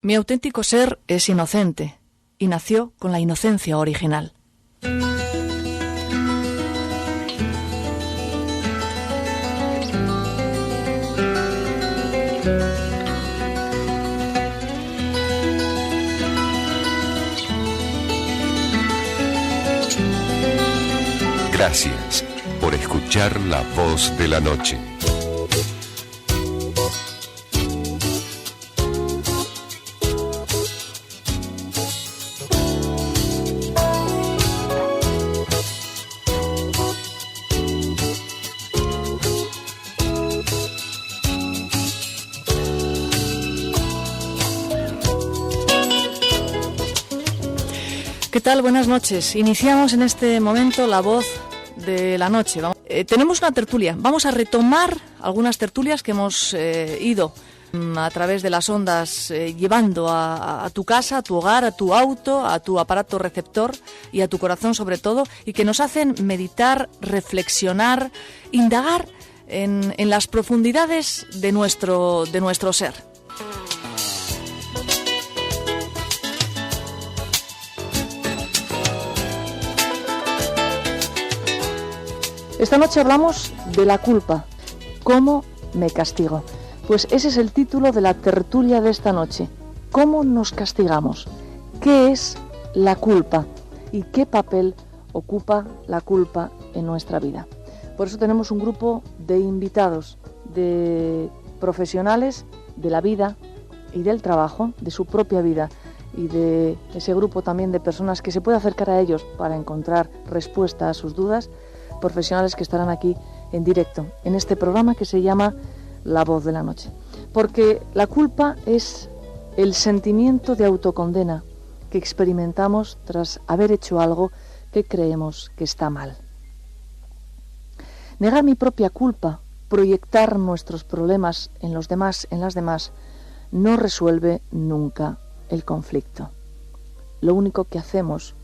Mi auténtico ser es inocente y nació con la inocencia original. Gracias por escuchar La Voz de la Noche. ¿Qué tal? Buenas noches. Iniciamos en este momento La Voz de la Noche. Tenemos una tertulia. Vamos a retomar algunas tertulias que hemos ido a través de las ondas llevando a tu casa, a tu hogar, a tu auto, a tu aparato receptor y a tu corazón sobre todo, y que nos hacen meditar, reflexionar, indagar en las profundidades de nuestro ser. Esta noche hablamos de la culpa. ¿Cómo me castigo? Pues ese es el título de la tertulia de esta noche. ¿Cómo nos castigamos? ¿Qué es la culpa? ¿Y qué papel ocupa la culpa en nuestra vida? Por eso tenemos un grupo de invitados, de profesionales de la vida y del trabajo, de su propia vida, y de ese grupo también de personas que se puede acercar a ellos para encontrar respuesta a sus dudas, profesionales que estarán aquí en directo, en este programa que se llama La Voz de la Noche. Porque la culpa es el sentimiento de autocondena que experimentamos tras haber hecho algo que creemos que está mal. Negar mi propia culpa, proyectar nuestros problemas en los demás, en las demás, no resuelve nunca el conflicto. Lo único que hacemos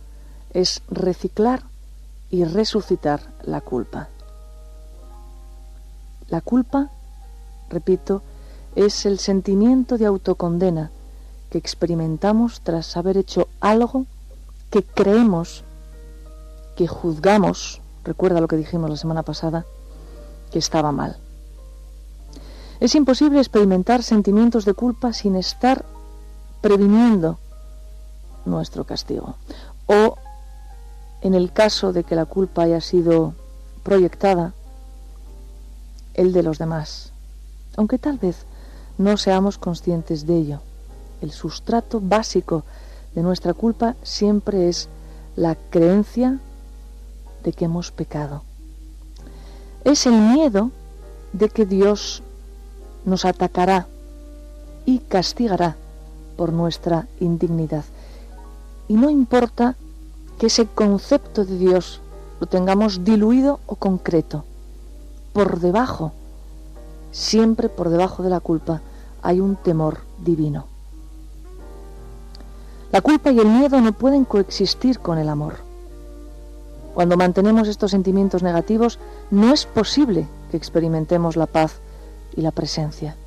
es reciclar y resucitar la culpa. La culpa, repito, es el sentimiento de autocondena que experimentamos tras haber hecho algo que creemos, que juzgamos, recuerda lo que dijimos la semana pasada, que estaba mal. Es imposible experimentar sentimientos de culpa sin estar previniendo nuestro castigo. O en el caso de que la culpa haya sido proyectada, el de los demás, aunque tal vez no seamos conscientes de ello. El sustrato básico de nuestra culpa siempre es la creencia de que hemos pecado. Es el miedo de que Dios nos atacará y castigará por nuestra indignidad. Y no importa que ese concepto de Dios lo tengamos diluido o concreto. Por debajo, siempre por debajo de la culpa, hay un temor divino. La culpa y el miedo no pueden coexistir con el amor. Cuando mantenemos estos sentimientos negativos, no es posible que experimentemos la paz y la presencia.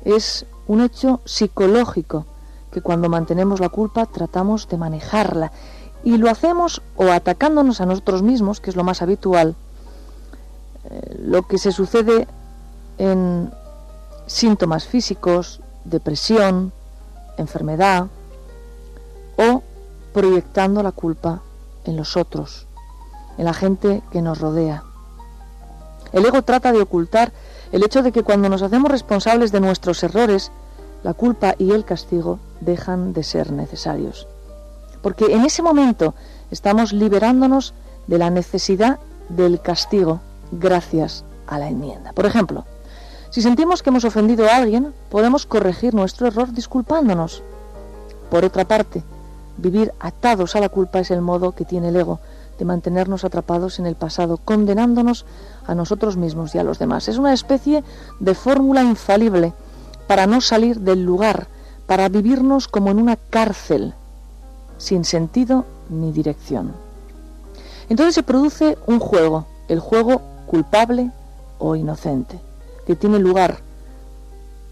Es un hecho psicológico que cuando mantenemos la culpa tratamos de manejarla. Y lo hacemos o atacándonos a nosotros mismos, que es lo más habitual, lo que se sucede en síntomas físicos, depresión, enfermedad, o proyectando la culpa en los otros, en la gente que nos rodea. El ego trata de ocultar el hecho de que cuando nos hacemos responsables de nuestros errores, la culpa y el castigo dejan de ser necesarios. Porque en ese momento estamos liberándonos de la necesidad del castigo gracias a la enmienda. Por ejemplo, si sentimos que hemos ofendido a alguien, podemos corregir nuestro error disculpándonos. Por otra parte, vivir atados a la culpa es el modo que tiene el ego de mantenernos atrapados en el pasado, condenándonos a nosotros mismos y a los demás. Es una especie de fórmula infalible para no salir del lugar, para vivirnos como en una cárcel, sin sentido ni dirección. Entonces se produce un juego, el juego culpable o inocente, que tiene lugar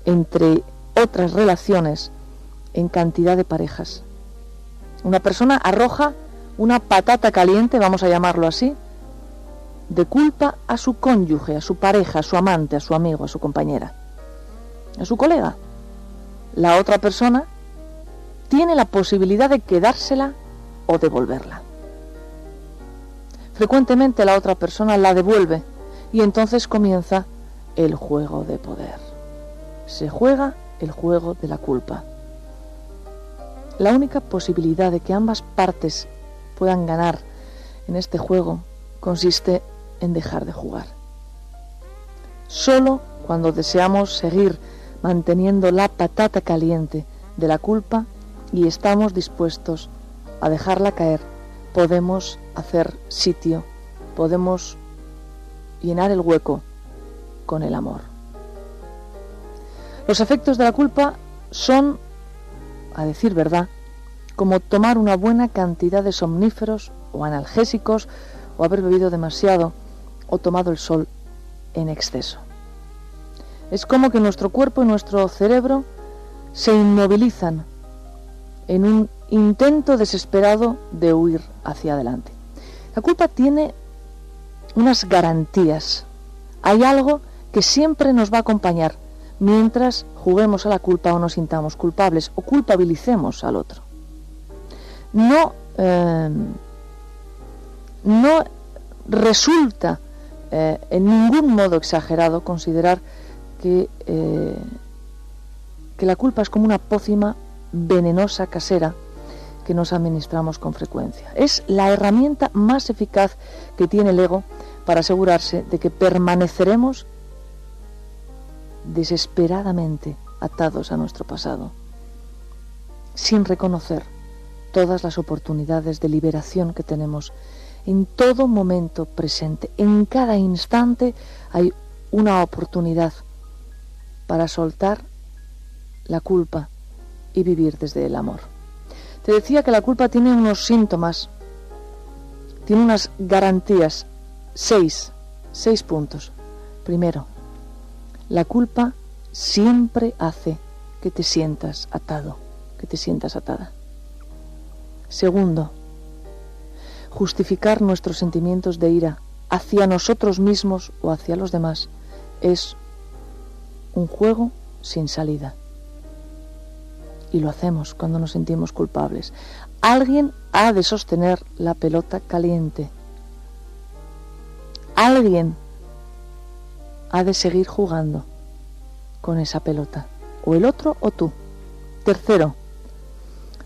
entre otras relaciones en cantidad de parejas. Una persona arroja una patata caliente, vamos a llamarlo así, de culpa a su cónyuge, a su pareja, a su amante, a su amigo, a su compañera, a su colega. La otra persona tiene la posibilidad de quedársela o devolverla. Frecuentemente la otra persona la devuelve y entonces comienza el juego de poder. Se juega el juego de la culpa. La única posibilidad de que ambas partes puedan ganar en este juego consiste en dejar de jugar. Solo cuando deseamos seguir manteniendo la patata caliente de la culpa y estamos dispuestos a dejarla caer, podemos hacer sitio, podemos llenar el hueco con el amor. Los efectos de la culpa son, a decir verdad, como tomar una buena cantidad de somníferos o analgésicos, o haber bebido demasiado, o tomado el sol en exceso. Es como que nuestro cuerpo y nuestro cerebro se inmovilizan en un intento desesperado de huir hacia adelante. La culpa tiene unas garantías. Hay algo que siempre nos va a acompañar mientras juguemos a la culpa o nos sintamos culpables o culpabilicemos al otro. No resulta en ningún modo exagerado considerar que la culpa es como una pócima venenosa casera que nos administramos con frecuencia. Es la herramienta más eficaz que tiene el ego para asegurarse de que permaneceremos desesperadamente atados a nuestro pasado, sin reconocer todas las oportunidades de liberación que tenemos en todo momento presente. En cada instante hay una oportunidad para soltar la culpa y vivir desde el amor. Te decía que la culpa tiene unos síntomas, tiene unas garantías, 6 puntos. Primero, la culpa siempre hace que te sientas atado, que te sientas atada. Segundo, justificar nuestros sentimientos de ira hacia nosotros mismos o hacia los demás es un juego sin salida. Y lo hacemos cuando nos sentimos culpables. Alguien ha de sostener la pelota caliente. Alguien ha de seguir jugando con esa pelota. O el otro o tú. Tercero,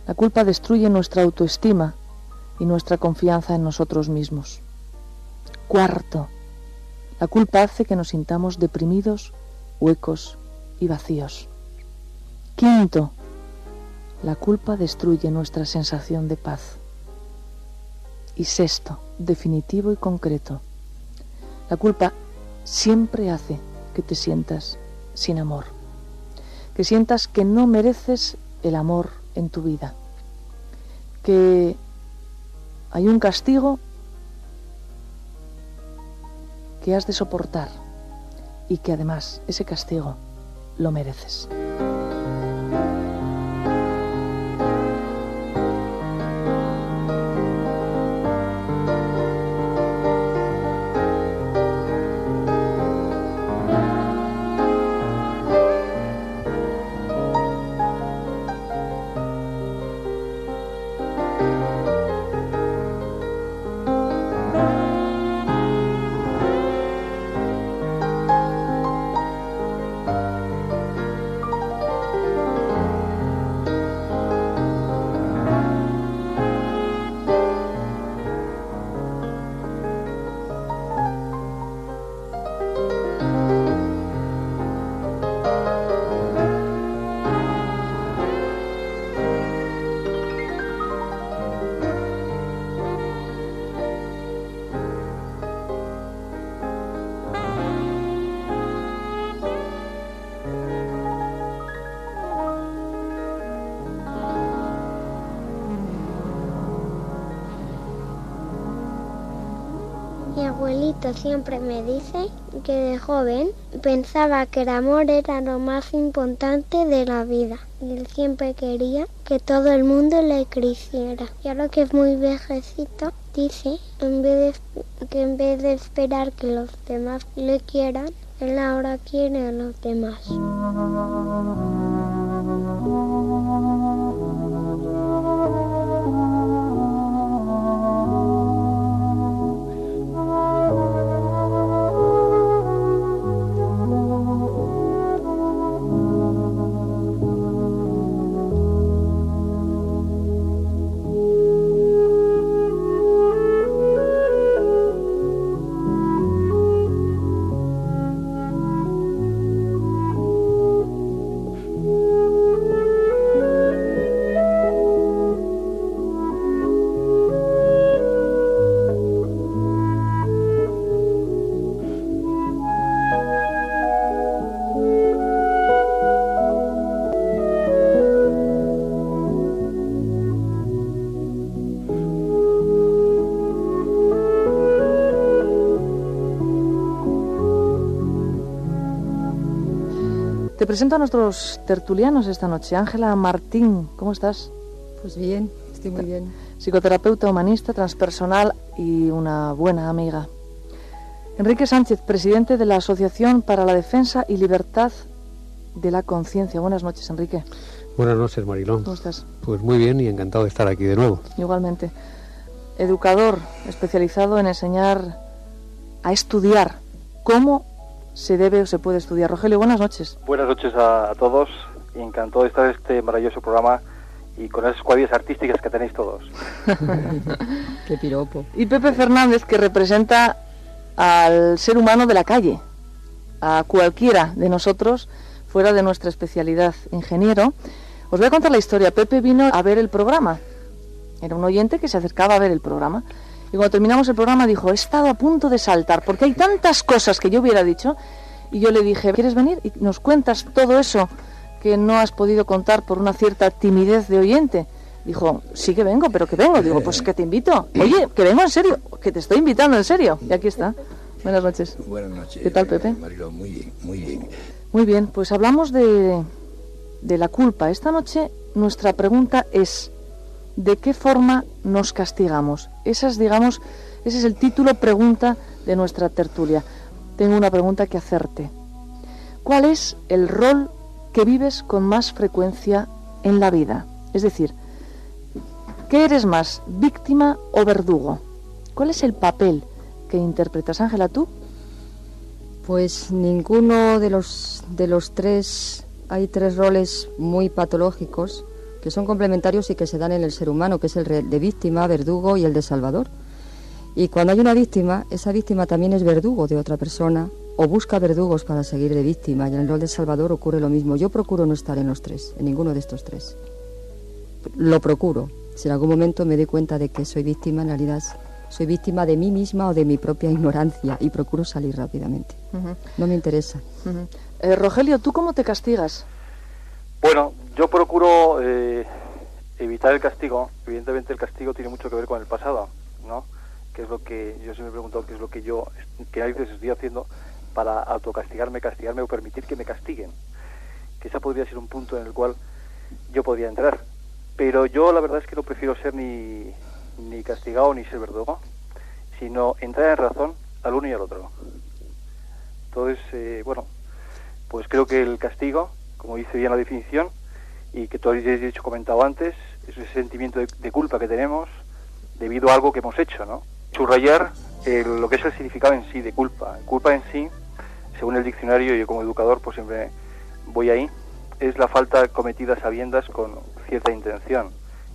la culpa destruye nuestra autoestima y nuestra confianza en nosotros mismos. Cuarto, la culpa hace que nos sintamos deprimidos, huecos y vacíos. Quinto, la culpa destruye nuestra sensación de paz. Y sexto, definitivo y concreto, la culpa siempre hace que te sientas sin amor, que sientas que no mereces el amor en tu vida, que hay un castigo que has de soportar y que además ese castigo lo mereces. Mi abuelito siempre me dice que de joven pensaba que el amor era lo más importante de la vida. Y él siempre quería que todo el mundo le quisiera. Y ahora que es muy viejecito, dice que en vez de esperar que los demás le quieran, él ahora quiere a los demás. Te presento a nuestros tertulianos esta noche. Ángela Martín, ¿cómo estás? Pues bien, estoy muy bien. Psicoterapeuta humanista, transpersonal y una buena amiga. Enrique Sánchez, presidente de la Asociación para la Defensa y Libertad de la Conciencia. Buenas noches, Enrique. Buenas noches, Marilón. ¿Cómo estás? Pues muy bien y encantado de estar aquí de nuevo. Igualmente. Educador especializado en enseñar a estudiar cómo se debe o se puede estudiar. Rogelio, buenas noches. Buenas noches a todos y encantado de estar en este maravilloso programa y con esas cualidades artísticas que tenéis todos. Qué piropo. Y Pepe Fernández, que representa al ser humano de la calle, a cualquiera de nosotros fuera de nuestra especialidad, ingeniero. Os voy a contar la historia. Pepe vino a ver el programa. Era un oyente que se acercaba a ver el programa. Y cuando terminamos el programa dijo, he estado a punto de saltar, porque hay tantas cosas que yo hubiera dicho. Y yo le dije, ¿quieres venir? Y nos cuentas todo eso que no has podido contar por una cierta timidez de oyente. Dijo, sí que vengo, pero que vengo. Digo, pues que te invito. Oye, que vengo en serio, que te estoy invitando en serio. Y aquí está. Buenas noches. Buenas noches. ¿Qué tal, Pepe? Mariló, muy bien, muy bien. Muy bien, pues hablamos de la culpa. Esta noche nuestra pregunta es, ¿de qué forma nos castigamos? Ese es el título pregunta de nuestra tertulia. Tengo una pregunta que hacerte. ¿Cuál es el rol que vives con más frecuencia en la vida? Es decir, ¿qué eres más, víctima o verdugo? ¿Cuál es el papel que interpretas? Ángela, ¿tú? Pues ninguno de los tres. Hay tres roles muy patológicos que son complementarios y que se dan en el ser humano, que es el de víctima, verdugo y el de salvador. Y cuando hay una víctima, esa víctima también es verdugo de otra persona o busca verdugos para seguir de víctima, y en el rol de salvador ocurre lo mismo. Yo procuro no estar en los tres, en ninguno de estos tres. Lo procuro. Si en algún momento me doy cuenta de que soy víctima, en realidad soy víctima de mí misma o de mi propia ignorancia y procuro salir rápidamente. No me interesa. Rogelio, ¿tú cómo te castigas? Bueno, yo procuro evitar el castigo. Evidentemente el castigo tiene mucho que ver con el pasado, ¿no? Que es lo que yo siempre me he preguntado, qué es lo que yo, que a veces estoy haciendo para autocastigarme, castigarme o permitir que me castiguen. Que ese podría ser un punto en el cual yo podría entrar. Pero yo la verdad es que no prefiero ser ni castigado ni ser verdugo, sino entrar en razón al uno y al otro. Entonces, bueno, pues creo que el castigo, como dice bien la definición, y que tú habéis comentado antes, es ese sentimiento de culpa que tenemos debido a algo que hemos hecho, ¿no? Subrayar lo que es el significado en sí de culpa. Culpa en sí, según el diccionario, yo como educador pues siempre voy ahí, es la falta cometida a sabiendas con cierta intención.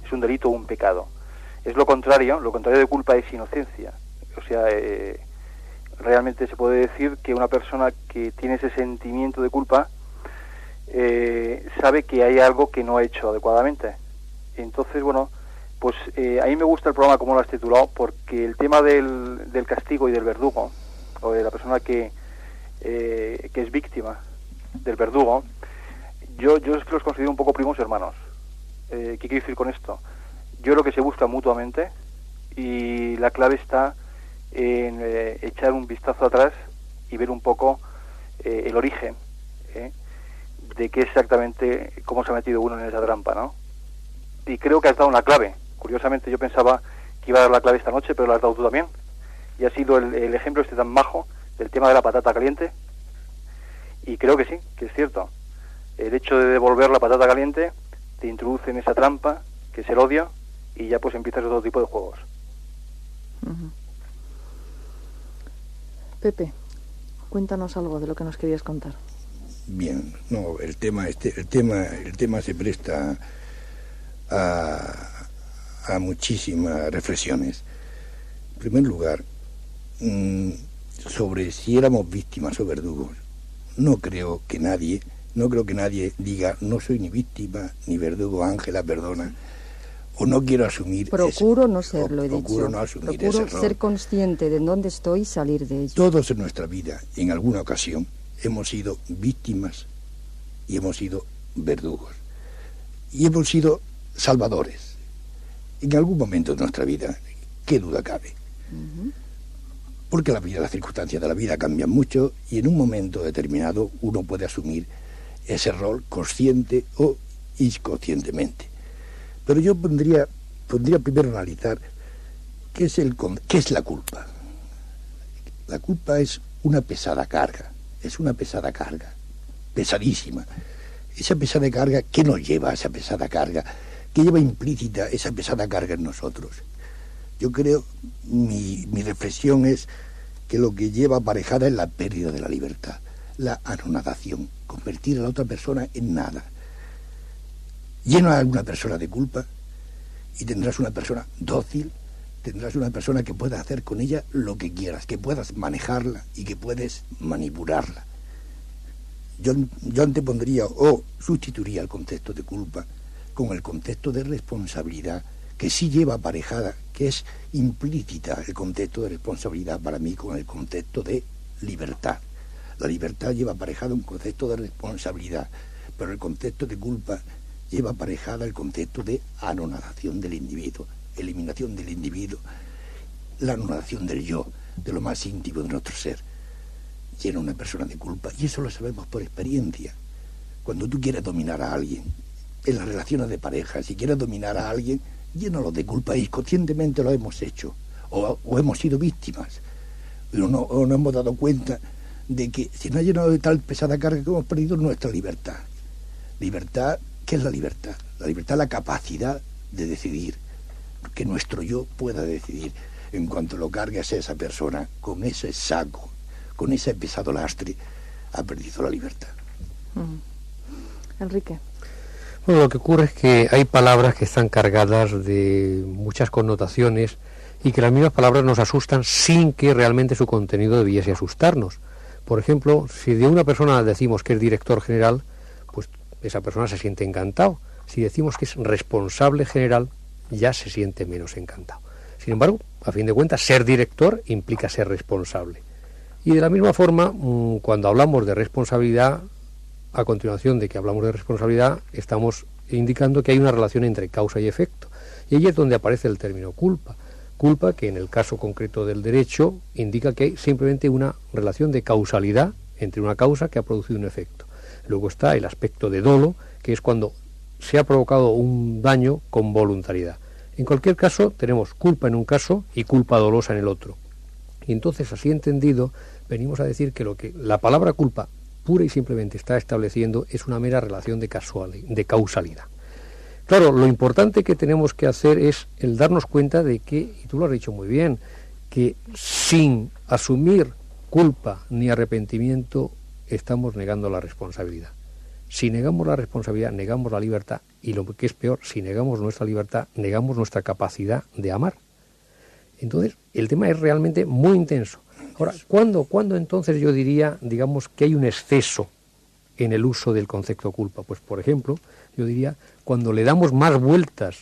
Es un delito o un pecado. Es lo contrario de culpa es inocencia. O sea, realmente se puede decir que una persona que tiene ese sentimiento de culpa sabe que hay algo que no ha hecho adecuadamente. Entonces, bueno, pues a mí me gusta el programa como lo has titulado, porque el tema del castigo y del verdugo, o de la persona que es víctima del verdugo, yo los considero un poco primos hermanos. ¿Qué quiero decir con esto? Yo creo que se busca mutuamente y la clave está en echar un vistazo atrás y ver un poco el origen de qué exactamente, cómo se ha metido uno en esa trampa, ¿no? Y creo que has dado una clave. Curiosamente yo pensaba que iba a dar la clave esta noche, pero la has dado tú también. Y ha sido el ejemplo este tan majo del tema de la patata caliente. Y creo que sí, que es cierto. El hecho de devolver la patata caliente te introduce en esa trampa, que es el odio, y ya pues empiezas otro tipo de juegos. Uh-huh. Pepe, cuéntanos algo de lo que nos querías contar. Bien, no, el tema se presta a muchísimas reflexiones. En primer lugar, sobre si éramos víctimas o verdugos. No creo que nadie diga no soy ni víctima ni verdugo, Ángela, perdona, o no quiero asumir. Procuro no serlo, he dicho. Procuro no asumir Procuro ese rol. ser consciente de dónde estoy y salir de ello. Todos en nuestra vida, en alguna ocasión, hemos sido víctimas y hemos sido verdugos. Y hemos sido salvadores. En algún momento de nuestra vida, ¿qué duda cabe? Uh-huh. Porque las circunstancias de la vida cambian mucho y en un momento determinado uno puede asumir ese rol consciente o inconscientemente. Pero yo pondría primero a analizar qué es la culpa. La culpa es una pesada carga, pesadísima. Esa pesada carga, ¿qué nos lleva a esa pesada carga? ¿Qué lleva implícita esa pesada carga en nosotros? Yo creo, mi reflexión es que lo que lleva aparejada es la pérdida de la libertad, la anonadación, convertir a la otra persona en nada. Llena a una persona de culpa y tendrás una persona dócil, tendrás una persona que pueda hacer con ella lo que quieras, que puedas manejarla y que puedes manipularla. Yo antepondría o sustituiría el concepto de culpa con el concepto de responsabilidad, que sí lleva aparejada, que es implícita el concepto de responsabilidad para mí con el concepto de libertad. La libertad lleva aparejada un concepto de responsabilidad, pero el concepto de culpa lleva aparejada el concepto de anonadación del individuo, eliminación del individuo, la anonadación del yo, de lo más íntimo de nuestro ser. Llena una persona de culpa, y eso lo sabemos por experiencia. Cuando tú quieres dominar a alguien, en las relaciones de pareja, si quieres dominar a alguien, llénalo de culpa, y conscientemente lo hemos hecho, o hemos sido víctimas, o no hemos dado cuenta de que se nos ha llenado de tal pesada carga que hemos perdido nuestra libertad. Libertad, ¿qué es la libertad? La libertad es la capacidad de decidir, que nuestro yo pueda decidir. En cuanto lo cargues a esa persona con ese saco, con ese pesado lastre, ha perdido la libertad. Enrique. Bueno, lo que ocurre es que hay palabras que están cargadas de muchas connotaciones y que las mismas palabras nos asustan sin que realmente su contenido debiese asustarnos. Por ejemplo, si de una persona decimos que es director general, pues esa persona se siente encantado. Si decimos que es responsable general, ya se siente menos encantado. Sin embargo, a fin de cuentas, ser director implica ser responsable. Y de la misma forma, cuando hablamos de responsabilidad, a continuación de que hablamos de responsabilidad, estamos indicando que hay una relación entre causa y efecto. Y ahí es donde aparece el término culpa. Culpa que en el caso concreto del derecho indica que hay simplemente una relación de causalidad entre una causa que ha producido un efecto. Luego está el aspecto de dolo, que es cuando se ha provocado un daño con voluntariedad. En cualquier caso, tenemos culpa en un caso y culpa dolosa en el otro. Y entonces, así entendido, venimos a decir que lo que la palabra culpa pura y simplemente está estableciendo es una mera relación de causalidad. Claro, lo importante que tenemos que hacer es el darnos cuenta de que, y tú lo has dicho muy bien, que sin asumir culpa ni arrepentimiento estamos negando la responsabilidad. Si negamos la responsabilidad, negamos la libertad, y lo que es peor, si negamos nuestra libertad, negamos nuestra capacidad de amar. Entonces, el tema es realmente muy intenso. Ahora, ¿cuándo entonces yo diría, digamos, que hay un exceso en el uso del concepto culpa? Pues, por ejemplo, yo diría, cuando le damos más vueltas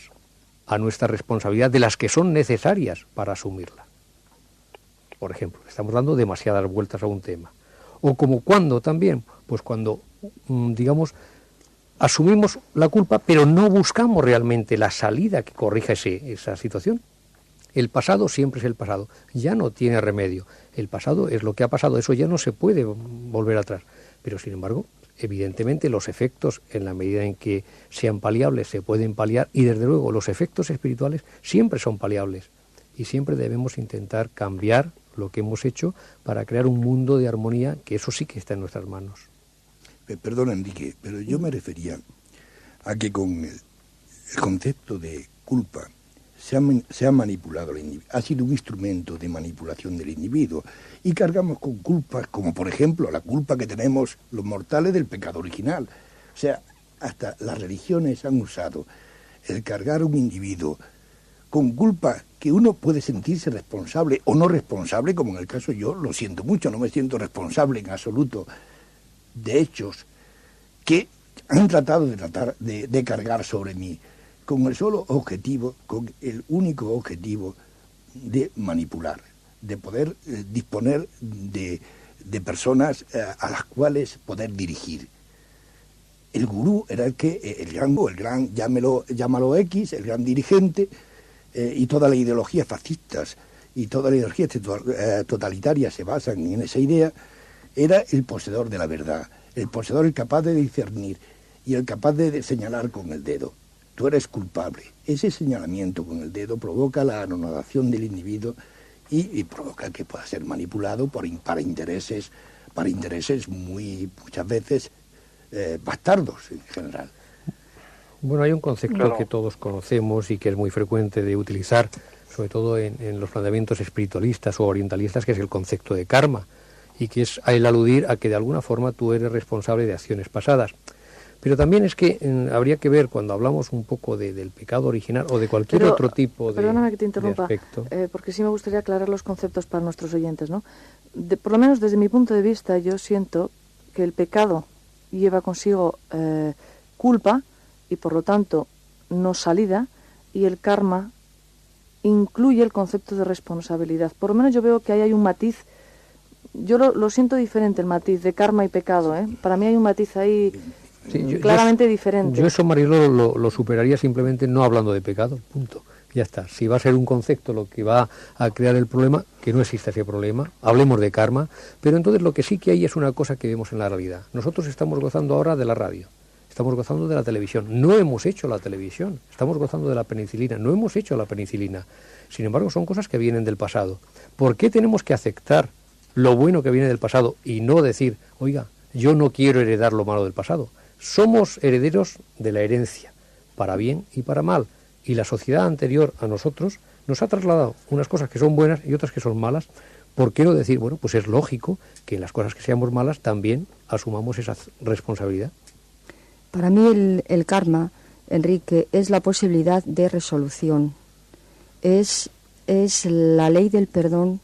a nuestra responsabilidad de las que son necesarias para asumirla. Por ejemplo, estamos dando demasiadas vueltas a un tema. O como cuando también, pues cuando, digamos, asumimos la culpa, pero no buscamos realmente la salida que corrija esa situación. El pasado siempre es el pasado, ya no tiene remedio. El pasado es lo que ha pasado, eso ya no se puede volver atrás. Pero sin embargo, evidentemente los efectos, en la medida en que sean paliables, se pueden paliar, y desde luego los efectos espirituales siempre son paliables. Y siempre debemos intentar cambiar lo que hemos hecho para crear un mundo de armonía, que eso sí que está en nuestras manos. Perdona, Enrique, pero yo me refería a que con el concepto de culpa se ha manipulado el individuo, ha sido un instrumento de manipulación del individuo, y cargamos con culpas, como por ejemplo la culpa que tenemos los mortales del pecado original. O sea, hasta las religiones han usado el cargar a un individuo con culpa que uno puede sentirse responsable o no responsable, como en el caso yo lo siento mucho, no me siento responsable en absoluto de hechos que han tratado de cargar sobre mí, con el solo objetivo, con el único objetivo de manipular, de poder disponer de personas a las cuales poder dirigir. El gurú era el gran, llámalo X, el gran dirigente, y toda la ideología fascistas y toda la ideología totalitaria se basan en esa idea. Era el poseedor de la verdad, el poseedor, el capaz de discernir y el capaz de señalar con el dedo. Tú eres culpable. Ese señalamiento con el dedo provoca la anonadación del individuo y provoca que pueda ser manipulado para intereses muchas veces bastardos en general. Bueno, hay un concepto que todos conocemos y que es muy frecuente de utilizar, sobre todo en los planteamientos espiritualistas o orientalistas, que es el concepto de karma, y que es el aludir a que de alguna forma tú eres responsable de acciones pasadas. Pero también es que habría que ver, cuando hablamos un poco del pecado original o de cualquier otro tipo de perdóname que te interrumpa, porque sí me gustaría aclarar los conceptos para nuestros oyentes, ¿no? Por lo menos desde mi punto de vista, yo siento que el pecado lleva consigo culpa y por lo tanto no salida, y el karma incluye el concepto de responsabilidad. Por lo menos yo veo que ahí hay un matiz. Yo lo siento diferente, el matiz de karma y pecado, ¿eh? Para mí hay un matiz ahí claramente diferente. Yo eso, Mariló, lo superaría simplemente no hablando de pecado, punto. Ya está. Si va a ser un concepto lo que va a crear el problema, que no exista ese problema, hablemos de karma, pero entonces lo que sí que hay es una cosa que vemos en la realidad. Nosotros estamos gozando ahora de la radio, estamos gozando de la televisión, no hemos hecho la televisión, estamos gozando de la penicilina, no hemos hecho la penicilina. Sin embargo, son cosas que vienen del pasado. ¿Por qué tenemos que aceptar lo bueno que viene del pasado y no decir, oiga, yo no quiero heredar lo malo del pasado? Somos herederos de la herencia, para bien y para mal, y la sociedad anterior a nosotros nos ha trasladado unas cosas que son buenas y otras que son malas. ¿Por qué no decir, bueno, pues es lógico que en las cosas que seamos malas también asumamos esa responsabilidad? Para mí el karma, Enrique, es la posibilidad de resolución, es la ley del perdón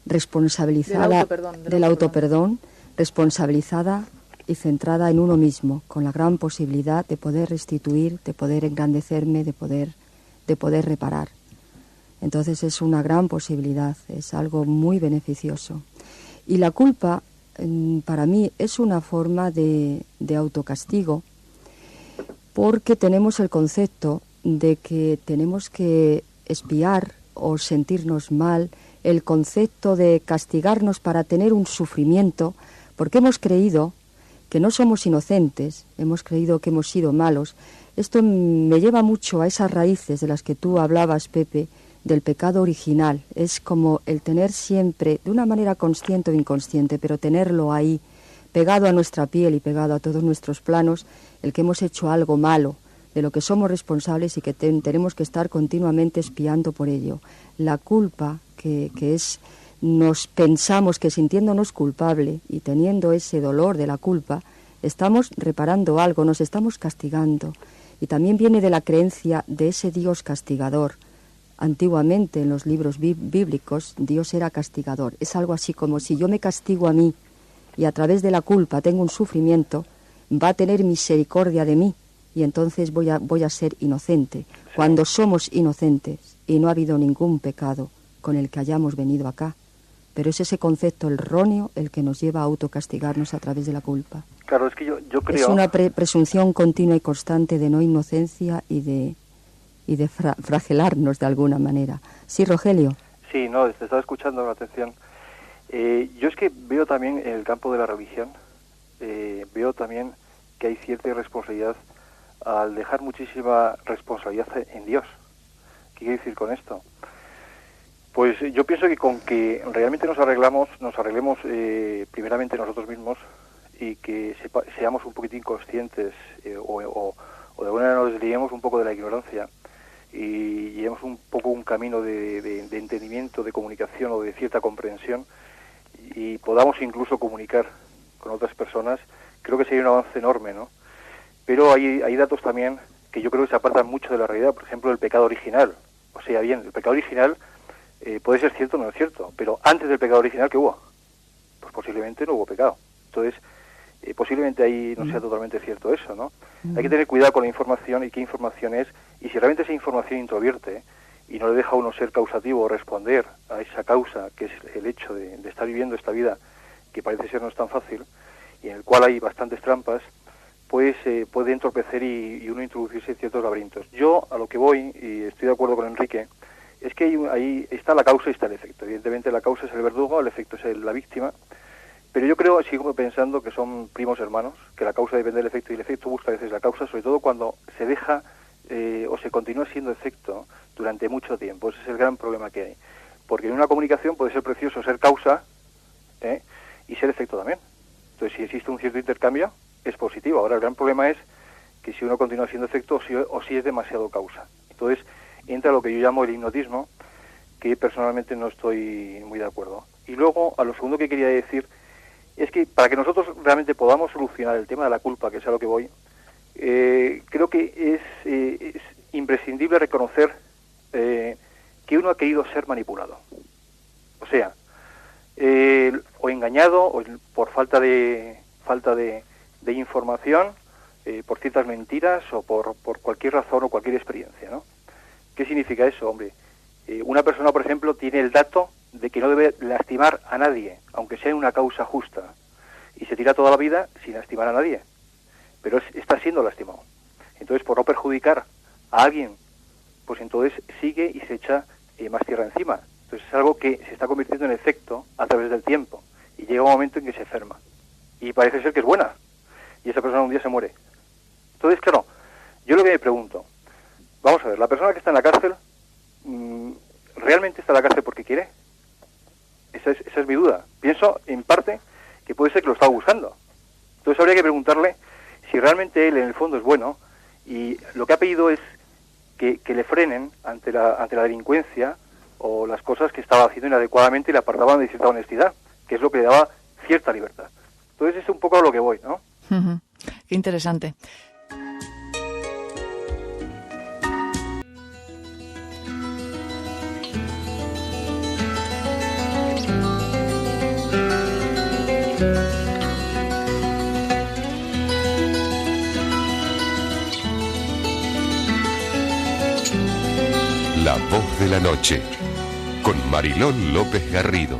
responsabilizada, del autoperdón, responsabilizada y centrada en uno mismo, con la gran posibilidad de poder restituir, de poder engrandecerme, de poder reparar. Entonces es una gran posibilidad, es algo muy beneficioso. Y la culpa, para mí, es una forma de autocastigo, porque tenemos el concepto de que tenemos que expiar o sentirnos mal, el concepto de castigarnos para tener un sufrimiento, porque hemos creído que no somos inocentes, hemos creído que hemos sido malos. Esto me lleva mucho a esas raíces de las que tú hablabas, Pepe, del pecado original. Es como el tener siempre, de una manera consciente o inconsciente, pero tenerlo ahí, pegado a nuestra piel y pegado a todos nuestros planos, el que hemos hecho algo malo, de lo que somos responsables y que tenemos que estar continuamente espiando por ello. La culpa, que es... Nos pensamos que sintiéndonos culpable y teniendo ese dolor de la culpa, estamos reparando algo, nos estamos castigando. Y también viene de la creencia de ese Dios castigador. Antiguamente en los libros bíblicos Dios era castigador. Es algo así como si yo me castigo a mí y a través de la culpa tengo un sufrimiento, va a tener misericordia de mí y entonces voy a ser inocente. Cuando somos inocentes y no ha habido ningún pecado con el que hayamos venido acá, pero es ese concepto erróneo el que nos lleva a autocastigarnos a través de la culpa. Claro, es que yo creo... Es una presunción continua y constante de no inocencia y y de fragelarnos de alguna manera. Sí, Rogelio. Sí, no, te estaba escuchando con atención. Yo es que veo también en el campo de la religión, veo también que hay cierta irresponsabilidad al dejar muchísima responsabilidad en Dios. ¿Qué quiero decir con esto? Pues yo pienso que con que realmente nos arreglemos primeramente nosotros mismos y que seamos un poquitín conscientes o de alguna manera nos desliemos un poco de la ignorancia y llevemos un poco un camino de entendimiento, de comunicación o de cierta comprensión y podamos incluso comunicar con otras personas, creo que sería un avance enorme, ¿no? Pero hay datos también que yo creo que se apartan mucho de la realidad, por ejemplo, el pecado original. O sea, bien, el pecado original puede ser cierto o no es cierto, pero antes del pecado original, ¿qué hubo? Pues posiblemente no hubo pecado. Entonces, posiblemente ahí no sea totalmente cierto eso, ¿no? Hay que tener cuidado con la información y qué información es, y si realmente esa información introvierte y no le deja a uno ser causativo o responder a esa causa, que es el hecho de estar viviendo esta vida que parece ser no es tan fácil, y en el cual hay bastantes trampas, pues puede entorpecer y uno introducirse en ciertos laberintos. Yo a lo que voy, y estoy de acuerdo con Enrique, es que ahí está la causa y está el efecto. Evidentemente la causa es el verdugo, el efecto es la víctima, pero yo creo, sigo pensando que son primos hermanos, que la causa depende del efecto y el efecto busca a veces la causa, sobre todo cuando se deja o se continúa siendo efecto durante mucho tiempo. Ese es el gran problema que hay. Porque en una comunicación puede ser precioso ser causa y ser efecto también. Entonces, si existe un cierto intercambio, es positivo. Ahora, el gran problema es que si uno continúa siendo efecto o si es demasiado causa. Entonces, entra lo que yo llamo el hipnotismo, que personalmente no estoy muy de acuerdo. Y luego, a lo segundo que quería decir, es que para que nosotros realmente podamos solucionar el tema de la culpa, que es a lo que voy, creo que es imprescindible reconocer que uno ha querido ser manipulado. O sea, o engañado, o por falta de información, por ciertas mentiras o por cualquier razón o cualquier experiencia, ¿no? ¿Qué significa eso, hombre? Una persona, por ejemplo, tiene el dato de que no debe lastimar a nadie, aunque sea en una causa justa, y se tira toda la vida sin lastimar a nadie, pero está siendo lastimado. Entonces, por no perjudicar a alguien, pues entonces sigue y se echa más tierra encima. Entonces es algo que se está convirtiendo en efecto a través del tiempo, y llega un momento en que se enferma, y parece ser que es buena, y esa persona un día se muere. Entonces, claro, yo lo que me pregunto, vamos a ver, la persona que está en la cárcel, ¿realmente está en la cárcel porque quiere? Esa es mi duda. Pienso, en parte, que puede ser que lo está buscando. Entonces habría que preguntarle si realmente él en el fondo es bueno y lo que ha pedido es que le frenen ante la delincuencia o las cosas que estaba haciendo inadecuadamente y le apartaban de cierta honestidad, que es lo que le daba cierta libertad. Entonces es un poco a lo que voy, ¿no? Qué interesante. La voz de la noche, con Mariló López Garrido.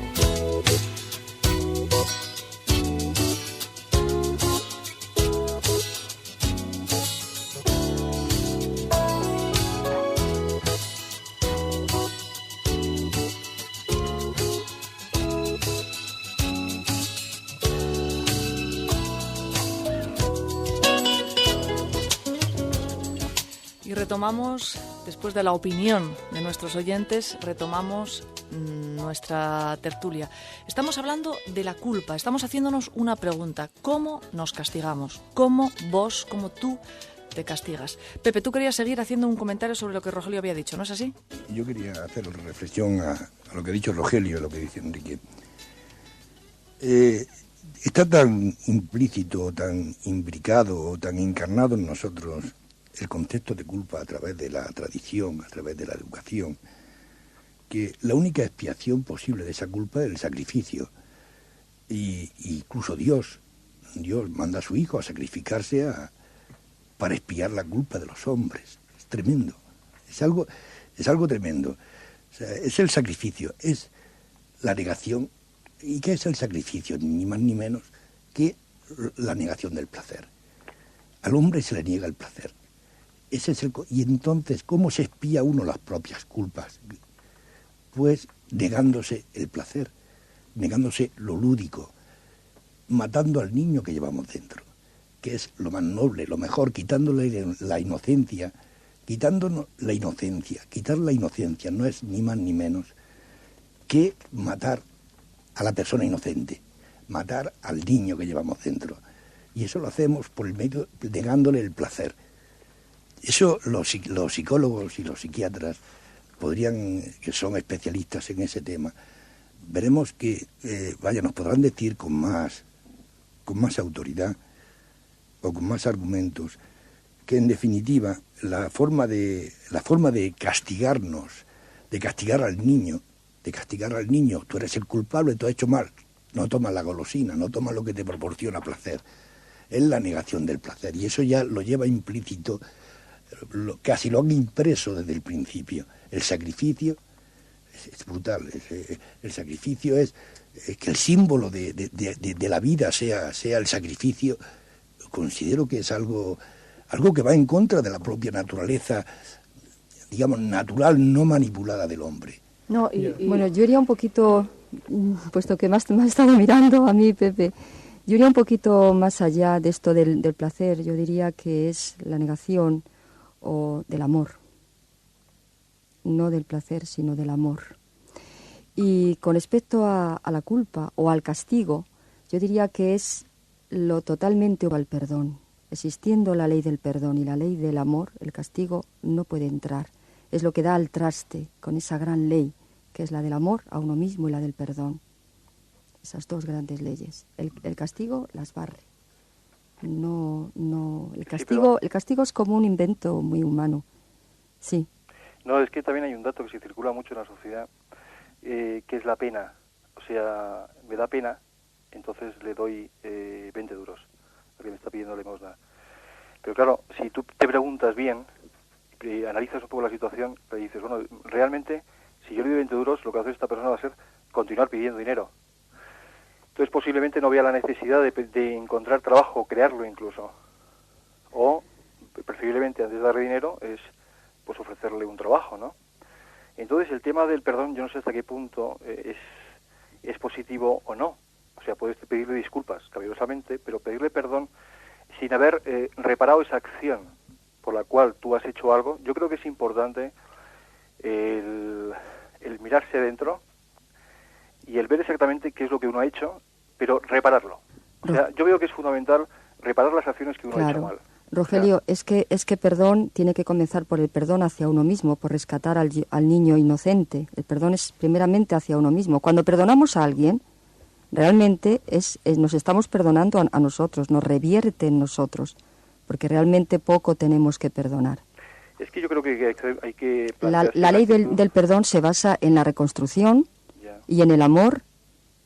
Y retomamos, después de la opinión de nuestros oyentes, retomamos nuestra tertulia. Estamos hablando de la culpa, estamos haciéndonos una pregunta. ¿Cómo nos castigamos? ¿Cómo vos, cómo tú te castigas? Pepe, tú querías seguir haciendo un comentario sobre lo que Rogelio había dicho, ¿no es así? Yo quería hacer reflexión a lo que ha dicho Rogelio, a lo que dice Enrique. Está tan implícito, tan imbricado, tan encarnado en nosotros el concepto de culpa a través de la tradición, a través de la educación, que la única expiación posible de esa culpa es el sacrificio. Y incluso Dios manda a su Hijo a sacrificarse para expiar la culpa de los hombres. Es tremendo, es algo tremendo. O sea, es el sacrificio, es la negación. ¿Y qué es el sacrificio? Ni más ni menos que la negación del placer. Al hombre se le niega el placer. Y entonces, ¿cómo se expía uno las propias culpas? Pues negándose el placer, negándose lo lúdico, matando al niño que llevamos dentro, que es lo más noble, lo mejor, quitándole la inocencia, quitándonos la inocencia. Quitar la inocencia no es ni más ni menos que matar a la persona inocente, matar al niño que llevamos dentro. Y eso lo hacemos por el medio negándole el placer. Eso los psicólogos y los psiquiatras que son especialistas en ese tema, veremos que, nos podrán decir con más autoridad o con más argumentos, que en definitiva la forma de castigarnos, de castigar al niño, tú eres el culpable, tú has hecho mal, no tomas la golosina, no tomas lo que te proporciona placer, es la negación del placer, y eso ya lo lleva implícito, casi lo han impreso desde el principio. El sacrificio es brutal, el sacrificio es que el símbolo de la vida sea el sacrificio. Considero que es algo que va en contra de la propia naturaleza, digamos, natural, no manipulada del hombre. No, Bueno, yo iría un poquito, puesto que me has estado mirando a mí, Pepe, yo iría un poquito más allá de esto del placer. Yo diría que es la negación o del amor. No del placer, sino del amor. Y con respecto a la culpa o al castigo, yo diría que es lo totalmente al perdón. Existiendo la ley del perdón y la ley del amor, el castigo no puede entrar. Es lo que da al traste con esa gran ley, que es la del amor a uno mismo y la del perdón. Esas dos grandes leyes. El castigo las barre. El castigo es como un invento muy humano. Sí. No, es que también hay un dato que se circula mucho en la sociedad, que es la pena. O sea, me da pena, entonces le doy 20 duros, porque me está pidiendo limosna. Pero claro, si tú te preguntas bien, analizas un poco la situación, le dices, bueno, realmente, si yo le doy 20 duros, lo que hace esta persona va a ser continuar pidiendo dinero. Entonces posiblemente no vea la necesidad de encontrar trabajo, crearlo incluso. O, preferiblemente, antes de darle dinero, es pues ofrecerle un trabajo, ¿no? Entonces el tema del perdón, yo no sé hasta qué punto es positivo o no. O sea, puedes pedirle disculpas caballosamente, pero pedirle perdón sin haber reparado esa acción por la cual tú has hecho algo, yo creo que es importante el mirarse dentro y el ver exactamente qué es lo que uno ha hecho, pero repararlo. O sea, yo veo que es fundamental reparar las acciones que uno ha hecho mal. Rogelio, es que perdón tiene que comenzar por el perdón hacia uno mismo, por rescatar al niño inocente. El perdón es primeramente hacia uno mismo. Cuando perdonamos a alguien, realmente nos estamos perdonando a nosotros, nos revierte en nosotros, porque realmente poco tenemos que perdonar. Es que yo creo que hay que... La ley del perdón se basa en la reconstrucción y en el amor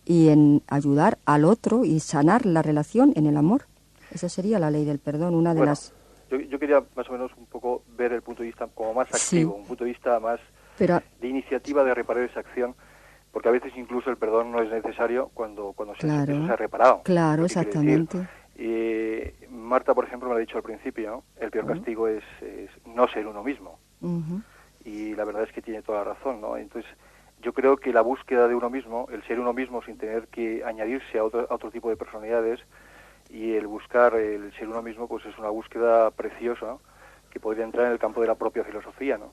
y en ayudar al otro y sanar la relación en el amor. Esa sería la ley del perdón, una de las... Yo quería más o menos un poco ver el punto de vista como más activo, un punto de vista más de iniciativa de reparar esa acción, porque a veces incluso el perdón no es necesario cuando se ha reparado. Claro, exactamente. Marta, por ejemplo, me ha dicho al principio, ¿no? El peor castigo es no ser uno mismo. Y la verdad es que tiene toda la razón, ¿no? Entonces, yo creo que la búsqueda de uno mismo, el ser uno mismo sin tener que añadirse a otro tipo de personalidades, y el buscar el ser uno mismo, pues es una búsqueda preciosa que podría entrar en el campo de la propia filosofía, ¿no?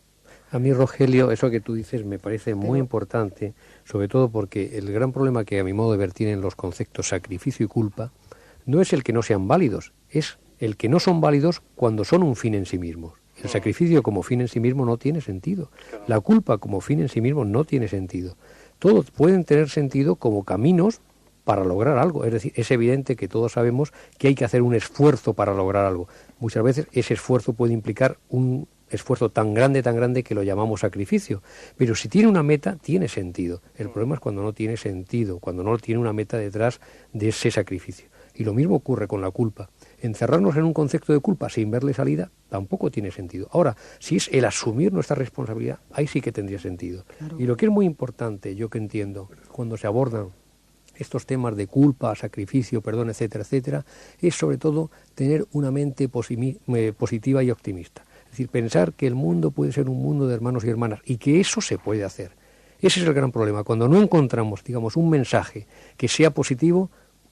A mí, Rogelio, eso que tú dices me parece muy importante, sobre todo porque el gran problema que a mi modo de ver tienen los conceptos sacrificio y culpa no es el que no sean válidos, es el que no son válidos cuando son un fin en sí mismos. El sacrificio como fin en sí mismo no tiene sentido. Claro. La culpa como fin en sí mismo no tiene sentido. Todos pueden tener sentido como caminos para lograr algo. Es decir, es evidente que todos sabemos que hay que hacer un esfuerzo para lograr algo. Muchas veces ese esfuerzo puede implicar un esfuerzo tan grande que lo llamamos sacrificio. Pero si tiene una meta, tiene sentido. El problema es cuando no tiene sentido, cuando no tiene una meta detrás de ese sacrificio. Y lo mismo ocurre con la culpa. Encerrarnos en un concepto de culpa sin verle salida tampoco tiene sentido. Ahora, si es el asumir nuestra responsabilidad, ahí sí que tendría sentido. Claro. Y lo que es muy importante, yo que entiendo, cuando se abordan estos temas de culpa, sacrificio, perdón, etcétera, etcétera, es sobre todo tener una mente positiva y optimista. Es decir, pensar que el mundo puede ser un mundo de hermanos y hermanas y que eso se puede hacer. Ese es el gran problema. Cuando no encontramos, digamos, un mensaje que sea positivo,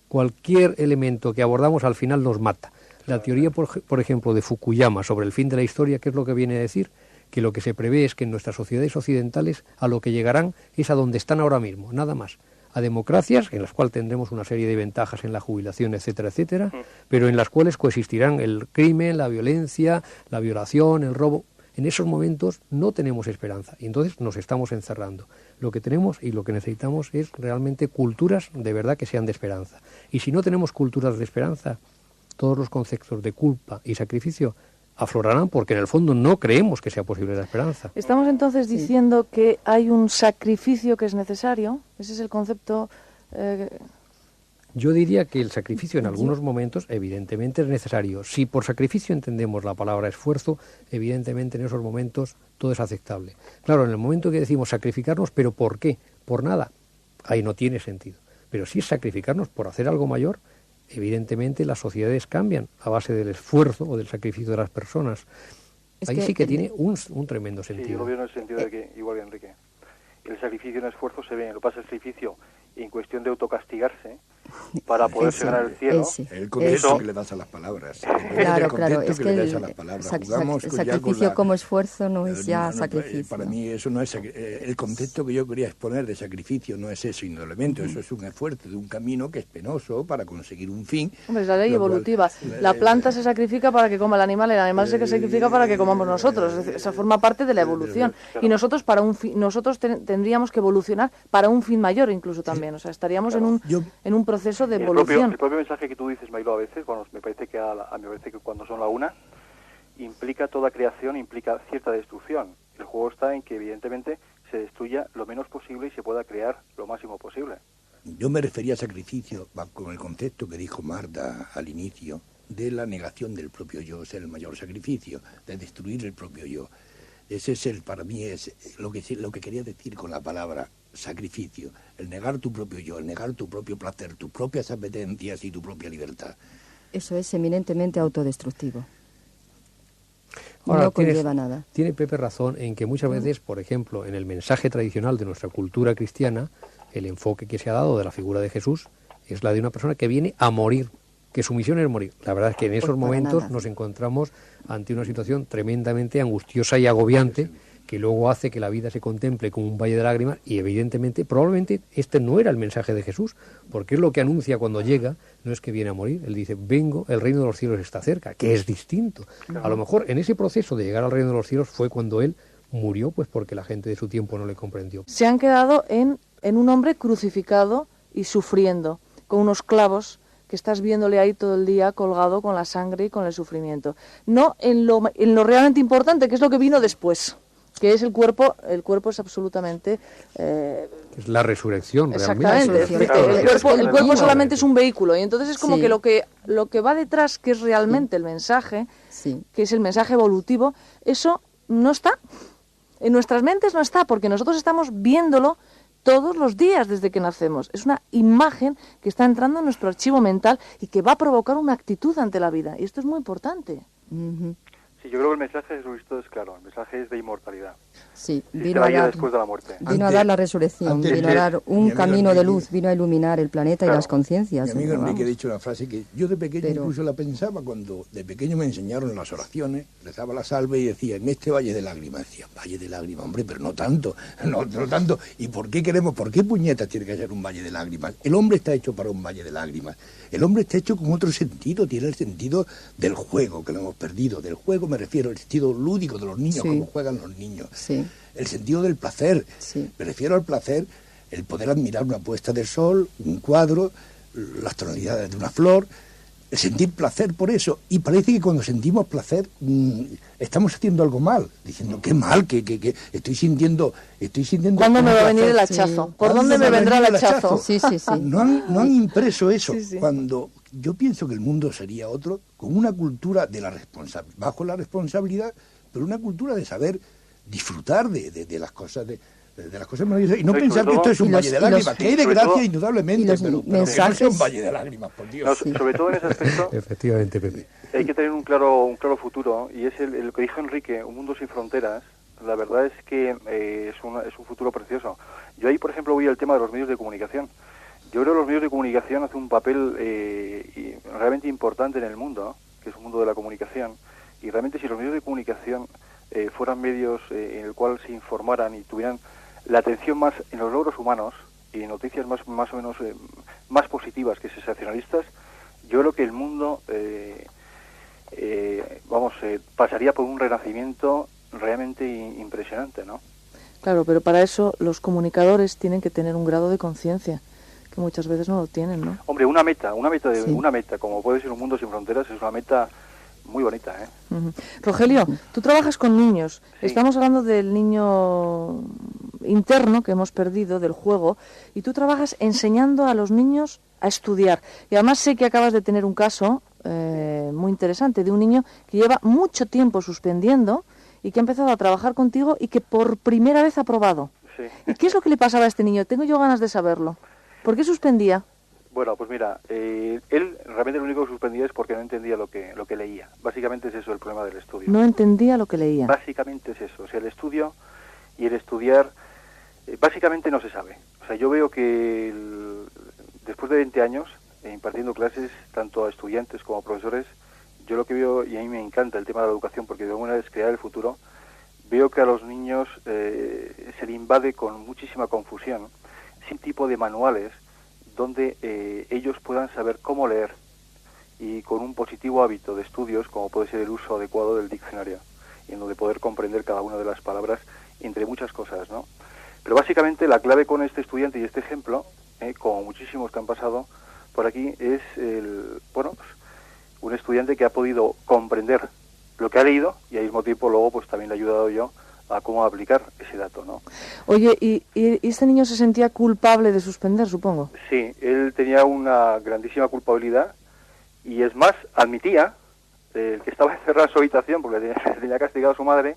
cualquier elemento que abordamos al final nos mata. La teoría, por ejemplo, de Fukuyama sobre el fin de la historia, ¿qué es lo que viene a decir? Que lo que se prevé es que en nuestras sociedades occidentales a lo que llegarán es a donde están ahora mismo, nada más. A democracias, en las cuales tendremos una serie de ventajas en la jubilación, etcétera, etcétera, pero en las cuales coexistirán el crimen, la violencia, la violación, el robo. En esos momentos no tenemos esperanza y entonces nos estamos encerrando. Lo que tenemos y lo que necesitamos es realmente culturas de verdad que sean de esperanza. Y si no tenemos culturas de esperanza, todos los conceptos de culpa y sacrificio aflorarán porque en el fondo no creemos que sea posible la esperanza. Estamos entonces diciendo que hay un sacrificio que es necesario. Ese es el concepto. Yo diría que el sacrificio en algunos momentos evidentemente es necesario. Si por sacrificio entendemos la palabra esfuerzo, evidentemente en esos momentos todo es aceptable. Claro, en el momento que decimos sacrificarnos, ¿pero por qué? Por nada. Ahí no tiene sentido. Pero si es sacrificarnos por hacer algo mayor, evidentemente las sociedades cambian a base del esfuerzo o del sacrificio de las personas. Ahí sí que tiene un tremendo sentido. Sí, yo lo veo en el sentido de que, igual que Enrique, el sacrificio en el esfuerzo se ve, lo que pasa es el sacrificio en cuestión de autocastigarse para poder llegar al cielo. El contexto que le das a las palabras. Claro, es que el sacrificio como esfuerzo no es ya sacrificio. Para mí eso no es el concepto que yo quería exponer de sacrificio no es eso indolente, eso es un esfuerzo de un camino que es penoso para conseguir un fin. Hombre, es la ley evolutiva. La planta se sacrifica para que coma el animal se sacrifica para que comamos nosotros. Es decir, esa forma parte de la evolución. Y nosotros tendríamos que evolucionar para un fin mayor incluso también. O sea, estaríamos en un proceso de evolución. El propio mensaje que tú dices, Mariló, a veces, me parece que cuando son la una, implica toda creación, implica cierta destrucción. El juego está en que evidentemente se destruya lo menos posible y se pueda crear lo máximo posible. Yo me refería a sacrificio con el concepto que dijo Marta al inicio de la negación del propio yo, es el mayor sacrificio, de destruir el propio yo. Ese es para mí es lo que quería decir con la palabra sacrificio, el negar tu propio yo, el negar tu propio placer, tus propias apetencias y tu propia libertad. Eso es eminentemente autodestructivo. Ahora, no conlleva nada. Tiene Pepe razón en que muchas veces, por ejemplo, en el mensaje tradicional de nuestra cultura cristiana, el enfoque que se ha dado de la figura de Jesús es la de una persona que viene a morir, que su misión es morir. La verdad es que en esos momentos nos encontramos ante una situación tremendamente angustiosa y agobiante, que luego hace que la vida se contemple como un valle de lágrimas y evidentemente, probablemente este no era el mensaje de Jesús, porque es lo que anuncia cuando llega, no es que viene a morir, él dice, vengo, el reino de los cielos está cerca, que es distinto. A lo mejor en ese proceso de llegar al reino de los cielos fue cuando él murió, pues porque la gente de su tiempo no le comprendió. Se han quedado en un hombre crucificado y sufriendo, con unos clavos que estás viéndole ahí todo el día colgado con la sangre y con el sufrimiento. No en lo realmente importante, que es lo que vino después, que es el cuerpo es absolutamente... es la resurrección, exactamente, realmente. El cuerpo solamente es un vehículo, y entonces es como que lo que va detrás, que es realmente el mensaje, que es el mensaje evolutivo, eso no está. En nuestras mentes no está, porque nosotros estamos viéndolo todos los días desde que nacemos. Es una imagen que está entrando en nuestro archivo mental y que va a provocar una actitud ante la vida, y esto es muy importante. Sí, yo creo que el mensaje de Jesucristo es claro, el mensaje es de inmortalidad. Sí, vino a dar después de la muerte. Vino a dar la resurrección, vino a dar un camino de luz, vino a iluminar el planeta y las conciencias. Mi amigo Enrique ha dicho una frase que yo de pequeño incluso la pensaba cuando de pequeño me enseñaron las oraciones, rezaba la salve y decía, en este valle de lágrimas, decía, valle de lágrimas, hombre, pero no tanto, no tanto. ¿Y por qué puñetas tiene que ser un valle de lágrimas? El hombre está hecho para un valle de lágrimas. El hombre está hecho con otro sentido, tiene el sentido del juego, que lo hemos perdido. Del juego me refiero al sentido lúdico de los niños, como juegan los niños. El sentido del placer, me refiero al placer, el poder admirar una puesta de sol, un cuadro, las tonalidades de una flor, el sentir placer por eso. Y parece que cuando sentimos placer estamos haciendo algo mal, diciendo, qué mal, que estoy sintiendo... ¿Cuándo me va a venir el hachazo? ¿Por dónde me vendrá el hachazo? Sí. No han impreso eso. Cuando yo pienso que el mundo sería otro, con una cultura de la responsabilidad, bajo la responsabilidad, pero una cultura de saber disfrutar de las cosas, de las cosas maravillosas, y no No, y pensar sobre que esto todo- es un y valle de los- y lágrimas, los- que hay de sobre gracia todo- indudablemente, y los pero que no sea mensajes- un valle de lágrimas, por Dios. No, sobre todo en ese aspecto Efectivamente, Pepe. hay que tener un claro futuro, y es el que dijo Enrique, un mundo sin fronteras. La verdad es que es un futuro precioso. Yo ahí, por ejemplo, voy al tema de los medios de comunicación. Yo creo que los medios de comunicación hacen un papel realmente importante en el mundo, ¿no? Que es un mundo de la comunicación. Y realmente si los medios de comunicación fueran medios en el cual se informaran y tuvieran la atención más en los logros humanos y en noticias más o menos más positivas que sensacionalistas, yo creo que el mundo pasaría por un renacimiento realmente impresionante, ¿no? Claro, pero para eso los comunicadores tienen que tener un grado de conciencia, que muchas veces no lo tienen, ¿no? Hombre, una meta Sí. como puede ser un mundo sin fronteras, es una meta muy bonita, ¿eh? Ujú. Rogelio, tú trabajas con niños. Sí. Estamos hablando del niño interno que hemos perdido, del juego, y tú trabajas enseñando a los niños a estudiar. Y además sé que acabas de tener un caso muy interesante de un niño que lleva mucho tiempo suspendiendo y que ha empezado a trabajar contigo y que por primera vez ha aprobado. Sí. ¿Y qué es lo que le pasaba a este niño? Tengo yo ganas de saberlo. ¿Por qué suspendía? Bueno, pues mira, él realmente lo único que suspendía es porque no entendía lo que leía. Básicamente es eso el problema del estudio. No entendía lo que leía. Básicamente es eso. O sea, el estudio y el estudiar básicamente no se sabe. O sea, yo veo que después de 20 años impartiendo clases tanto a estudiantes como a profesores, yo lo que veo, y a mí me encanta el tema de la educación porque de alguna vez es crear el futuro, veo que a los niños se le invade con muchísima confusión, sin tipo de manuales donde ellos puedan saber cómo leer y con un positivo hábito de estudios como puede ser el uso adecuado del diccionario y en donde poder comprender cada una de las palabras entre muchas cosas, ¿no? Pero básicamente la clave con este estudiante y este ejemplo, como muchísimos que han pasado por aquí, es un estudiante que ha podido comprender lo que ha leído y al mismo tiempo luego pues también le he ayudado yo a cómo aplicar ese dato, ¿no? Oye, ¿y este niño se sentía culpable de suspender, supongo? Sí, él tenía una grandísima culpabilidad y es más, admitía que estaba encerrado en su habitación porque tenía castigado a su madre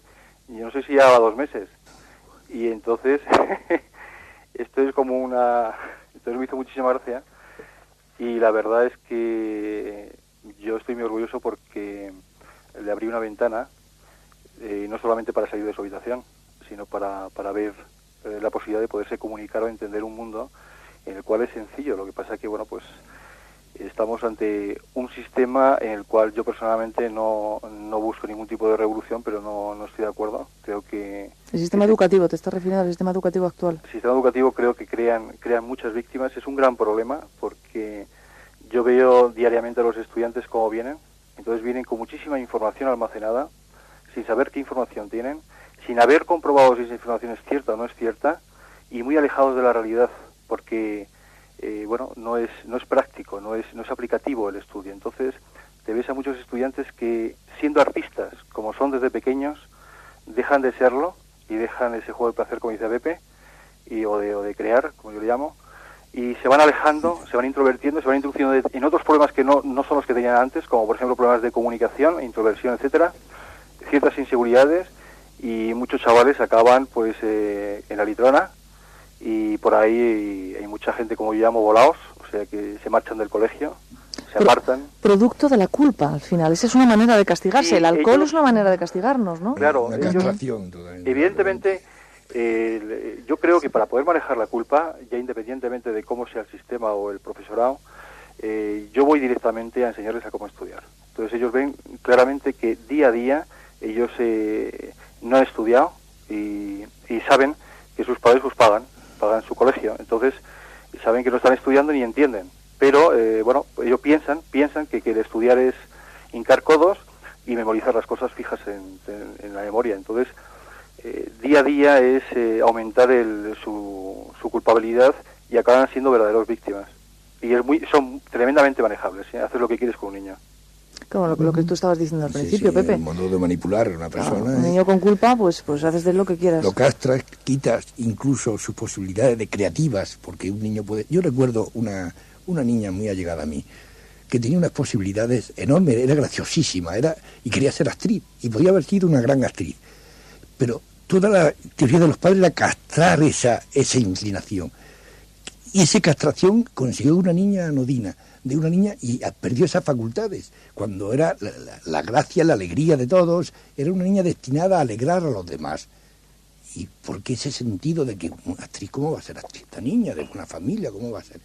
y yo no sé si llevaba 2 meses. Y entonces, entonces me hizo muchísima gracia y la verdad es que yo estoy muy orgulloso porque le abrí una ventana no solamente para salir de su habitación, sino para ver la posibilidad de poderse comunicar o entender un mundo en el cual es sencillo. Lo que pasa que, bueno, pues estamos ante un sistema en el cual yo personalmente no busco ningún tipo de revolución, pero no estoy de acuerdo. Creo que El sistema educativo, ¿te estás refiriendo al sistema educativo actual? el sistema educativo creo que crean muchas víctimas. Es un gran problema porque yo veo diariamente a los estudiantes cómo vienen. Entonces vienen con muchísima información almacenada, sin saber qué información tienen, sin haber comprobado si esa información es cierta o no es cierta, y muy alejados de la realidad, porque no es práctico, no es aplicativo el estudio. Entonces te ves a muchos estudiantes que, siendo artistas, como son desde pequeños, dejan de serlo y dejan ese juego de placer, como dice Pepe, o de crear, como yo le llamo, y se van alejando, se van introvertiendo, se van introduciendo en otros problemas que no son los que tenían antes, como por ejemplo problemas de comunicación, introversión, etcétera, ciertas inseguridades, y muchos chavales acaban pues en la litrona, y por ahí hay mucha gente, como yo llamo, volados, o sea que se marchan del colegio, se apartan. Producto de la culpa, al final. Esa es una manera de castigarse. Sí, El alcohol ellos- es una manera de castigarnos, ¿no? Claro, Una ellos- castración. evidentemente, yo creo que para poder manejar la culpa, ya independientemente de cómo sea el sistema o el profesorado, yo voy directamente a enseñarles a cómo estudiar. Entonces ellos ven claramente que día a día ellos no han estudiado y saben que sus padres pues pagan su colegio. Entonces saben que no están estudiando ni entienden. Pero, ellos piensan que el estudiar es hincar codos y memorizar las cosas fijas en la memoria. Entonces, día a día es aumentar su culpabilidad y acaban siendo verdaderos víctimas. Y son tremendamente manejables, hacer lo que quieres con un niño. Como lo que tú estabas diciendo al principio, Pepe. El modo de manipular a una persona. Un niño con culpa, pues haces de él lo que quieras. Lo castras, quitas incluso sus posibilidades de creativas, porque un niño puede... Yo recuerdo una niña muy allegada a mí, que tenía unas posibilidades enormes, era graciosísima, y quería ser actriz, y podía haber sido una gran actriz. Pero toda la teoría de los padres era castrar esa inclinación. Y esa castración consiguió una niña anodina, de una niña, y perdió esas facultades. Cuando era la gracia, la alegría de todos, era una niña destinada a alegrar a los demás. ¿Y por qué ese sentido de que una actriz, cómo va a ser actriz esta niña, de una familia, cómo va a ser?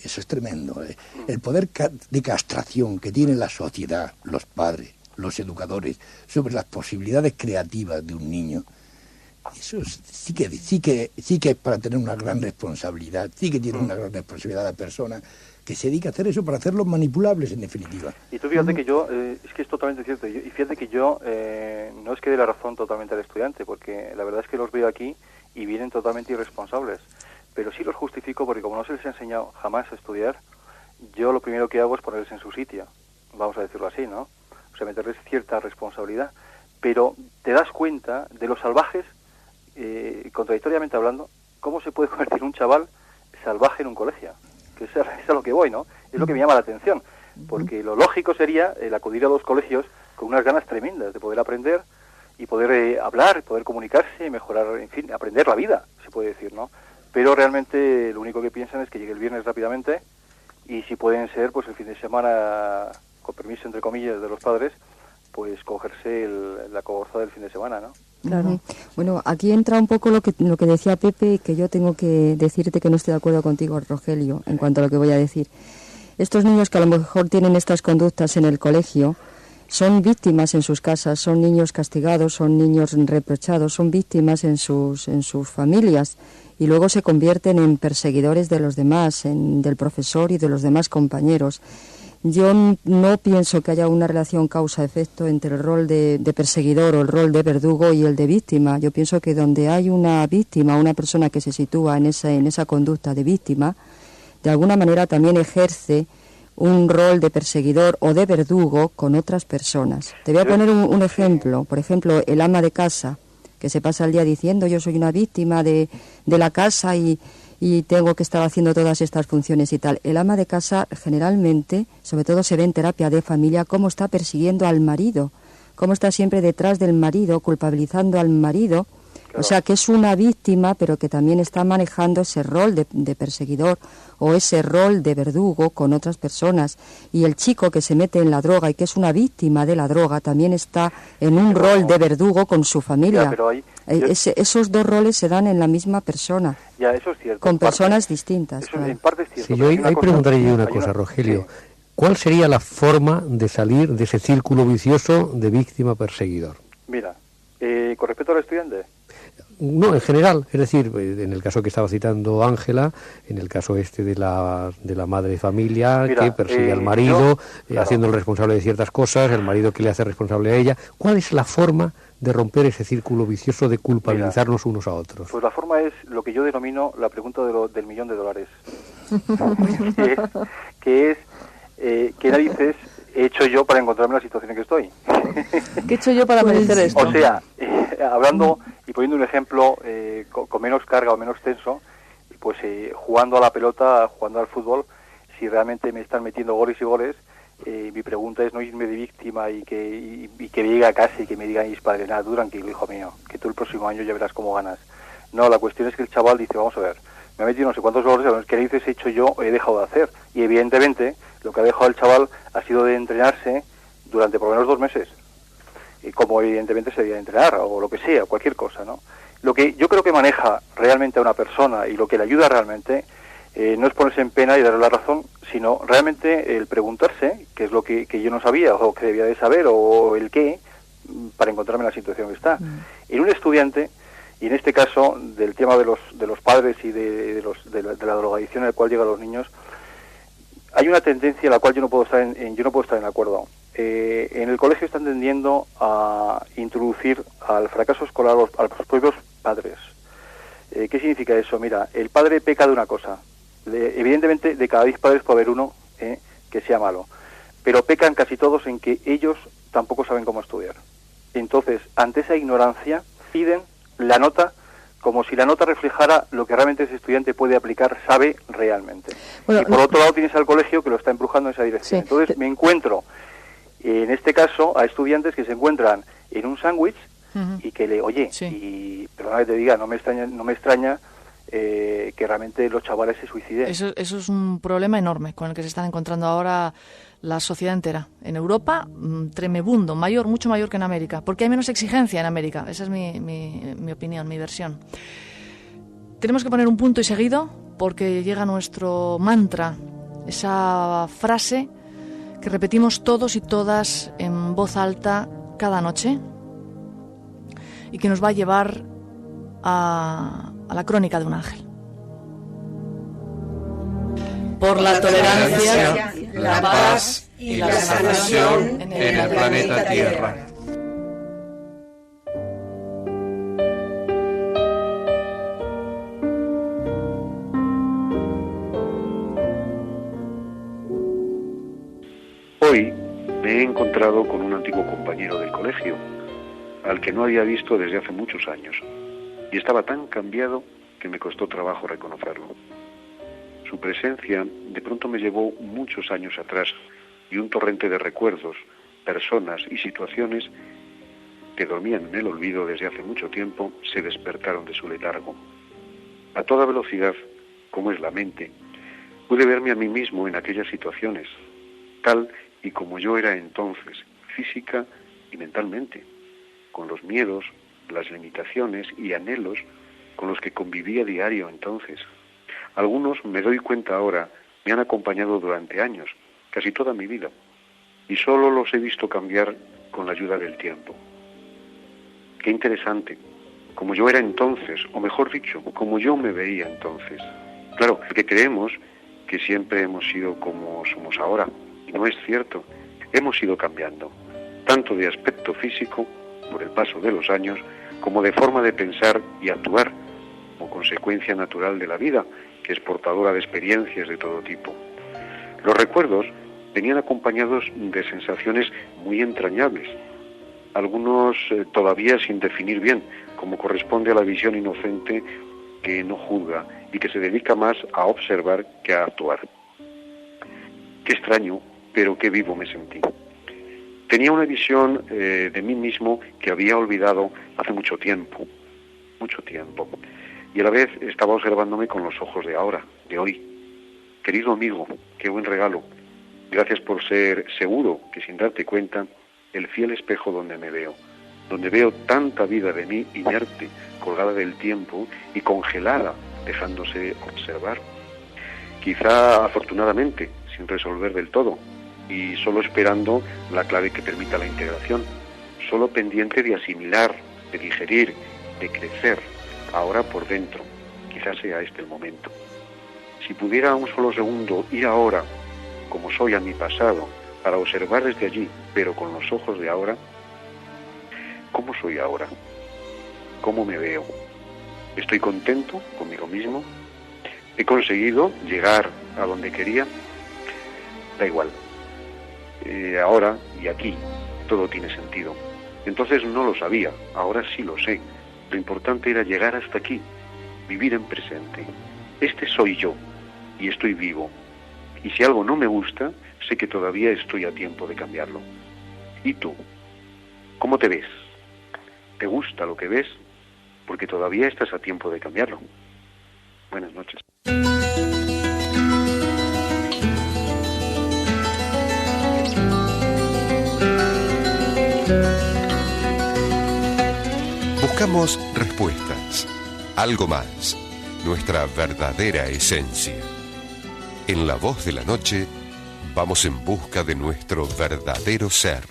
Eso es tremendo. El poder de castración que tiene la sociedad, los padres, los educadores, sobre las posibilidades creativas de un niño, eso sí que es para tener una gran responsabilidad, sí que tiene una gran responsabilidad la persona que se dedica a hacer eso, para hacerlos manipulables, en definitiva. Y tú fíjate que yo, es que es totalmente cierto, y fíjate que yo no es que dé la razón totalmente al estudiante, porque la verdad es que los veo aquí y vienen totalmente irresponsables, pero sí los justifico porque como no se les ha enseñado jamás a estudiar, yo lo primero que hago es ponerles en su sitio, vamos a decirlo así, ¿no? O sea, meterles cierta responsabilidad, pero te das cuenta de los salvajes, contradictoriamente hablando, cómo se puede convertir un chaval salvaje en un colegio, que es a lo que voy, ¿no? Es lo que me llama la atención, porque lo lógico sería el acudir a los colegios con unas ganas tremendas de poder aprender y poder hablar, poder comunicarse, mejorar, en fin, aprender la vida, se puede decir, ¿no? Pero realmente lo único que piensan es que llegue el viernes rápidamente y si pueden ser, pues el fin de semana, con permiso entre comillas de los padres, pues cogerse la cogorza del fin de semana, ¿no? Claro. Bueno, aquí entra un poco lo que decía Pepe, que yo tengo que decirte que no estoy de acuerdo contigo, Rogelio, en cuanto a lo que voy a decir. Estos niños que a lo mejor tienen estas conductas en el colegio son víctimas en sus casas, son niños castigados, son niños reprochados, son víctimas en sus familias y luego se convierten en perseguidores de los demás, del profesor y de los demás compañeros. Yo no pienso que haya una relación causa-efecto entre el rol de perseguidor o el rol de verdugo y el de víctima. Yo pienso que donde hay una víctima, una persona que se sitúa en esa conducta de víctima, de alguna manera también ejerce un rol de perseguidor o de verdugo con otras personas. Te voy a poner un ejemplo. Por ejemplo, el ama de casa, que se pasa el día diciendo yo soy una víctima de la casa y tengo que estar haciendo todas estas funciones y tal. El ama de casa generalmente, sobre todo se ve en terapia de familia, cómo está persiguiendo al marido, cómo está siempre detrás del marido, culpabilizando al marido. Claro. O sea, que es una víctima, pero que también está manejando ese rol de perseguidor o ese rol de verdugo con otras personas. Y el chico que se mete en la droga y que es una víctima de la droga también está en un rol de verdugo con su familia. Ya, pero esos dos roles se dan en la misma persona. Ya, eso es cierto. Con personas distintas. Eso en parte es cierto. Sí, yo ahí preguntaría yo una cosa, Rogelio. Sí. ¿Cuál sería la forma de salir de ese círculo vicioso de víctima-perseguidor? Mira, con respecto al estudiante... No, en general, es decir, en el caso que estaba citando Ángela, en el caso de la madre de familia, mira, que persigue al marido, claro, haciéndolo responsable de ciertas cosas, el marido que le hace responsable a ella. ¿Cuál es la forma de romper ese círculo vicioso de culpabilizarnos unos a otros? Pues la forma es lo que yo denomino la pregunta del $1.000.000. que es ¿qué narices he hecho yo para encontrarme en la situación en que estoy? ¿Qué he hecho yo para merecer esto? O sea, hablando y poniendo un ejemplo con menos carga o menos tenso, pues jugando a la pelota, jugando al fútbol, si realmente me están metiendo goles y goles, mi pregunta es no irme de víctima y que llegue a casa y que me digan mis padres, nada, tú tranquilo, hijo mío, que tú el próximo año ya verás cómo ganas. No, la cuestión es que el chaval dice, vamos a ver, me ha metido no sé cuántos goles, ¿qué narices he hecho yo o he dejado de hacer? Y evidentemente lo que ha dejado el chaval ha sido de entrenarse durante por lo menos 2 meses. Y como evidentemente se debía entrenar, o lo que sea, cualquier cosa, ¿no? Lo que yo creo que maneja realmente a una persona y lo que le ayuda realmente no es ponerse en pena y darle la razón, sino realmente el preguntarse qué es lo que yo no sabía o que debía de saber o el qué para encontrarme en la situación que está. En un estudiante, y en este caso del tema de los padres y de la drogadicción en la cual llegan los niños, hay una tendencia en la cual yo no puedo estar en acuerdo. En el colegio están tendiendo a introducir al fracaso escolar a los propios padres. ¿Qué significa eso? Mira, el padre peca de una cosa. Evidentemente, de cada 10 padres puede haber uno que sea malo. Pero pecan casi todos en que ellos tampoco saben cómo estudiar. Entonces, ante esa ignorancia, piden la nota como si la nota reflejara lo que realmente ese estudiante puede aplicar, sabe realmente. Bueno, y por otro lado tienes al colegio que lo está embrujando en esa dirección. Sí. Entonces me encuentro, en este caso, a estudiantes que se encuentran en un sándwich y que le oye, Sí. y perdona que te diga, no me extraña que realmente los chavales se suiciden. Eso es un problema enorme con el que se están encontrando ahora la sociedad entera. En Europa, tremebundo, mucho mayor que en América, porque hay menos exigencia en América. Esa es mi opinión, mi versión. Tenemos que poner un punto y seguido, porque llega nuestro mantra, esa frase que repetimos todos y todas en voz alta cada noche y que nos va a llevar a la crónica de un ángel. Por la tolerancia, la paz y la salvación en el planeta Tierra. Hoy me he encontrado con un antiguo compañero del colegio, al que no había visto desde hace muchos años, y estaba tan cambiado que me costó trabajo reconocerlo. Su presencia de pronto me llevó muchos años atrás, y un torrente de recuerdos, personas y situaciones que dormían en el olvido desde hace mucho tiempo se despertaron de su letargo. A toda velocidad, como es la mente, pude verme a mí mismo en aquellas situaciones, tal y como yo era entonces, física y mentalmente, con los miedos, las limitaciones y anhelos con los que convivía diario entonces. Algunos, me doy cuenta ahora, me han acompañado durante años, casi toda mi vida, y solo los he visto cambiar con la ayuda del tiempo. Qué interesante, como yo era entonces, o mejor dicho, como yo me veía entonces. Claro, porque creemos que siempre hemos sido como somos ahora, y no es cierto, hemos ido cambiando, tanto de aspecto físico, por el paso de los años, como de forma de pensar y actuar, como consecuencia natural de la vida, que es portadora de experiencias de todo tipo. Los recuerdos venían acompañados de sensaciones muy entrañables, algunos todavía sin definir bien, como corresponde a la visión inocente que no juzga y que se dedica más a observar que a actuar. Qué extraño, pero qué vivo me sentí. Tenía una visión de mí mismo que había olvidado hace mucho tiempo, y a la vez estaba observándome con los ojos de ahora, de hoy. Querido amigo, qué buen regalo. Gracias por ser seguro que sin darte cuenta, el fiel espejo donde me veo, donde veo tanta vida de mí inerte, colgada del tiempo y congelada, dejándose observar. Quizá afortunadamente, sin resolver del todo, y solo esperando la clave que permita la integración, solo pendiente de asimilar, de digerir, de crecer, ahora por dentro. Quizás sea este el momento. Si pudiera un solo segundo ir ahora, como soy a mi pasado, para observar desde allí, pero con los ojos de ahora, ¿cómo soy ahora? ¿Cómo me veo? ¿Estoy contento conmigo mismo? ¿He conseguido llegar a donde quería? Da igual. Ahora y aquí todo tiene sentido. Entonces no lo sabía, ahora sí lo sé. Lo importante era llegar hasta aquí, vivir en presente. Este soy yo y estoy vivo. Y si algo no me gusta, sé que todavía estoy a tiempo de cambiarlo. ¿Y tú? ¿Cómo te ves? ¿Te gusta lo que ves? Porque todavía estás a tiempo de cambiarlo. Buenas noches. Buscamos respuestas, algo más, nuestra verdadera esencia. En La Voz de la Noche vamos en busca de nuestro verdadero ser.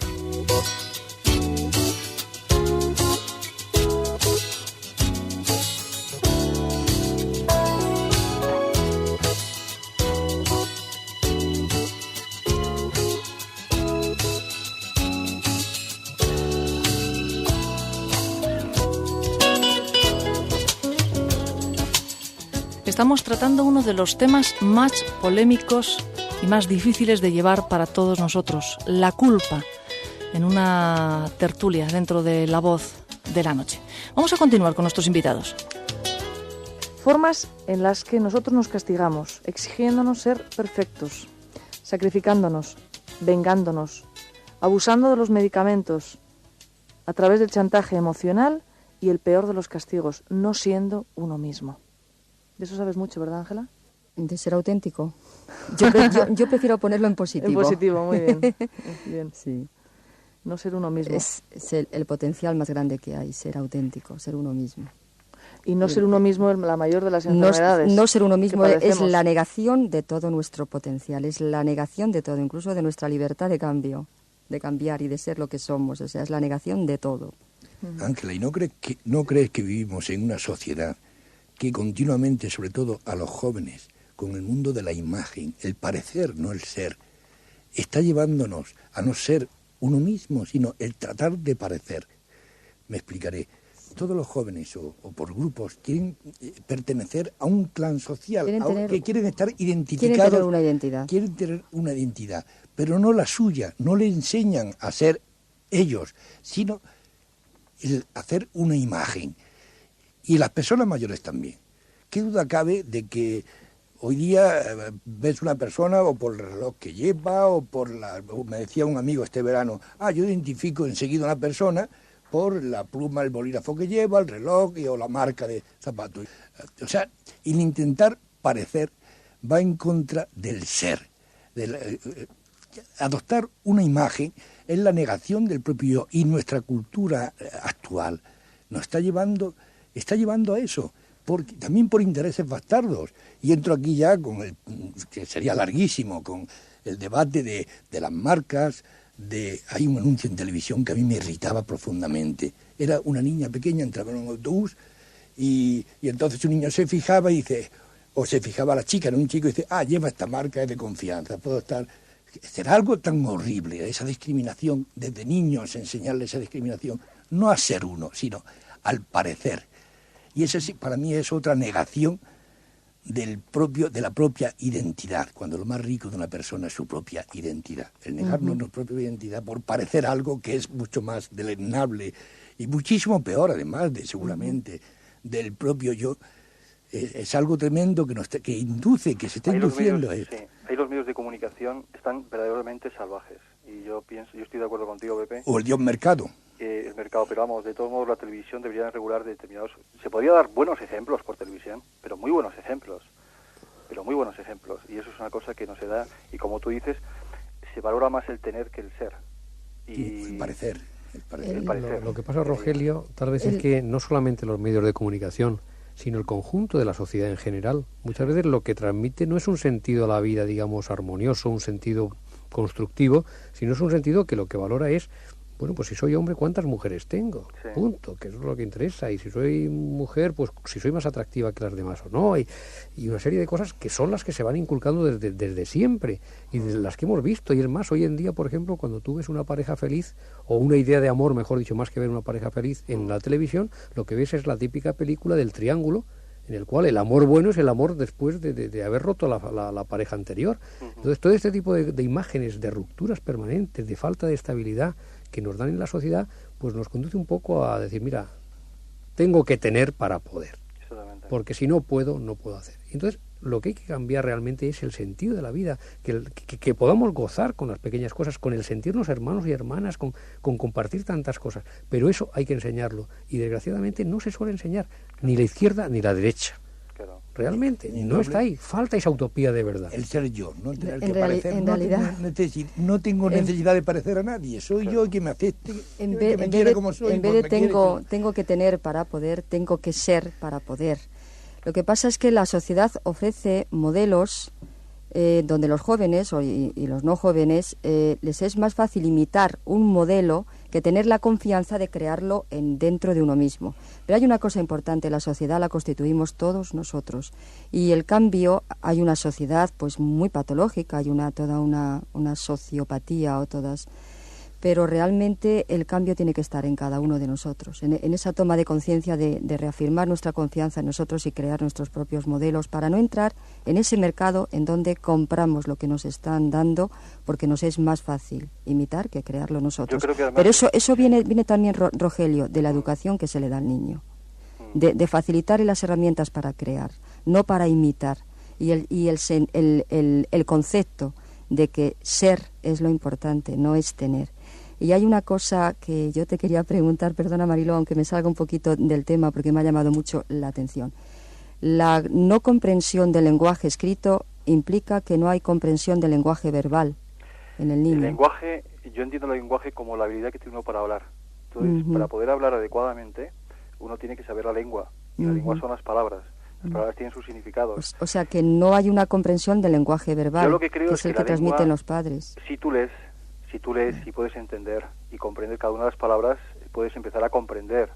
Estamos tratando uno de los temas más polémicos y más difíciles de llevar para todos nosotros, la culpa, en una tertulia dentro de La Voz de la Noche. Vamos a continuar con nuestros invitados. Formas en las que nosotros nos castigamos, exigiéndonos ser perfectos, sacrificándonos, vengándonos, abusando de los medicamentos, a través del chantaje emocional y el peor de los castigos, no siendo uno mismo. De eso sabes mucho, ¿verdad, Ángela? De ser auténtico. Yo prefiero ponerlo en positivo. En positivo, muy bien. Bien. Sí. No ser uno mismo. Es el potencial más grande que hay, ser auténtico, ser uno mismo. Y no ser uno mismo es la mayor de las enfermedades. No ser uno mismo es la negación de todo nuestro potencial, es la negación de todo, incluso de nuestra libertad de cambio, de cambiar y de ser lo que somos. O sea, es la negación de todo. Ángela, ¿y no crees que vivimos en una sociedad que continuamente, sobre todo a los jóvenes, con el mundo de la imagen, el parecer, no el ser, está llevándonos a no ser uno mismo, sino el tratar de parecer? Me explicaré. Todos los jóvenes o por grupos quieren pertenecer a un clan social, que quieren estar identificados. Quieren tener una identidad. Quieren tener una identidad, pero no la suya, no le enseñan a ser ellos, sino el hacer una imagen. Y las personas mayores también. ¿Qué duda cabe de que hoy día ves una persona o por el reloj que lleva o por me decía un amigo este verano, yo identifico enseguida a una persona por la pluma, el bolígrafo que lleva, el reloj o la marca de zapatos. O sea, el intentar parecer va en contra del ser. Adoptar una imagen es la negación del propio yo, y nuestra cultura actual nos está llevando a eso, también por intereses bastardos. Y entro aquí ya que sería larguísimo, con el debate de las marcas. Hay un anuncio en televisión que a mí me irritaba profundamente. Era una niña pequeña, entraba en un autobús y entonces un niño se fijaba y dice, o se fijaba la chica en un chico y dice, lleva esta marca, es de confianza, puedo estar... Será algo tan horrible, esa discriminación, desde niños enseñarles esa discriminación, no a ser uno, sino al parecer. Y esa sí, para mí es otra negación de la propia identidad, cuando lo más rico de una persona es su propia identidad. El negarnos nuestra propia identidad por parecer algo que es mucho más deleznable y muchísimo peor, además, seguramente, del propio yo, es algo tremendo que induce, que se está induciendo a esto. Sí. Ahí los medios de comunicación están verdaderamente salvajes. Y yo estoy de acuerdo contigo, Pepe. O el dios mercado. El mercado, pero vamos, de todos modos la televisión debería regular determinados... Se podría dar buenos ejemplos por televisión, pero muy buenos ejemplos. Y eso es una cosa que no se da. Y como tú dices, se valora más el tener que el ser. Y el parecer. Lo que pasa, Rogelio, tal vez es que no solamente los medios de comunicación, sino el conjunto de la sociedad en general, muchas veces lo que transmite no es un sentido a la vida, digamos, armonioso, un sentido constructivo, sino es un sentido que lo que valora es, bueno, pues si soy hombre, ¿cuántas mujeres tengo? Sí. Punto, que eso es lo que interesa. Y si soy mujer, pues si soy más atractiva que las demás o no. Y una serie de cosas que son las que se van inculcando desde siempre y desde las que hemos visto. Y es más, hoy en día, por ejemplo, cuando tú ves una pareja feliz o una idea de amor, mejor dicho, más que ver una pareja feliz en la televisión, lo que ves es la típica película del triángulo, en el cual el amor bueno es el amor después de haber roto la pareja anterior. Entonces, todo este tipo de imágenes, de rupturas permanentes, de falta de estabilidad que nos dan en la sociedad, pues nos conduce un poco a decir, mira, tengo que tener para poder, porque si no puedo, no puedo hacer. Entonces, lo que hay que cambiar realmente es el sentido de la vida, que podamos gozar con las pequeñas cosas, con el sentirnos hermanos y hermanas, con compartir tantas cosas, pero eso hay que enseñarlo, y desgraciadamente no se suele enseñar, ni la izquierda ni la derecha. Realmente, no está ahí, falta esa utopía de verdad. El ser yo, no tener que parecer, no tengo necesidad de parecer a nadie, soy yo quien me acepte, en vez de tengo que tener para poder, tengo que ser para poder. Lo que pasa es que la sociedad ofrece modelos donde los jóvenes y los no jóvenes les es más fácil imitar un modelo que tener la confianza de crearlo dentro de uno mismo. Pero hay una cosa importante, la sociedad la constituimos todos nosotros, y el cambio, hay una sociedad pues muy patológica, hay toda una sociopatía pero realmente el cambio tiene que estar en cada uno de nosotros, en esa toma de conciencia de reafirmar nuestra confianza en nosotros y crear nuestros propios modelos para no entrar en ese mercado en donde compramos lo que nos están dando porque nos es más fácil imitar que crearlo nosotros. Pero eso viene también, Rogelio, de la educación que se le da al niño, de facilitarle las herramientas para crear, no para imitar, y el concepto de que ser es lo importante, no es tener. Y hay una cosa que yo te quería preguntar, perdona Mariló, aunque me salga un poquito del tema porque me ha llamado mucho la atención. La no comprensión del lenguaje escrito implica que no hay comprensión del lenguaje verbal en el niño. El lenguaje, yo entiendo el lenguaje como la habilidad que tiene uno para hablar. Entonces, para poder hablar adecuadamente, uno tiene que saber la lengua. Y la lengua son las palabras. Las palabras tienen sus significados. O sea, que no hay una comprensión del lenguaje verbal, yo lo que creo que es el que transmiten los padres. Si tú lees y puedes entender y comprender cada una de las palabras, puedes empezar a comprender,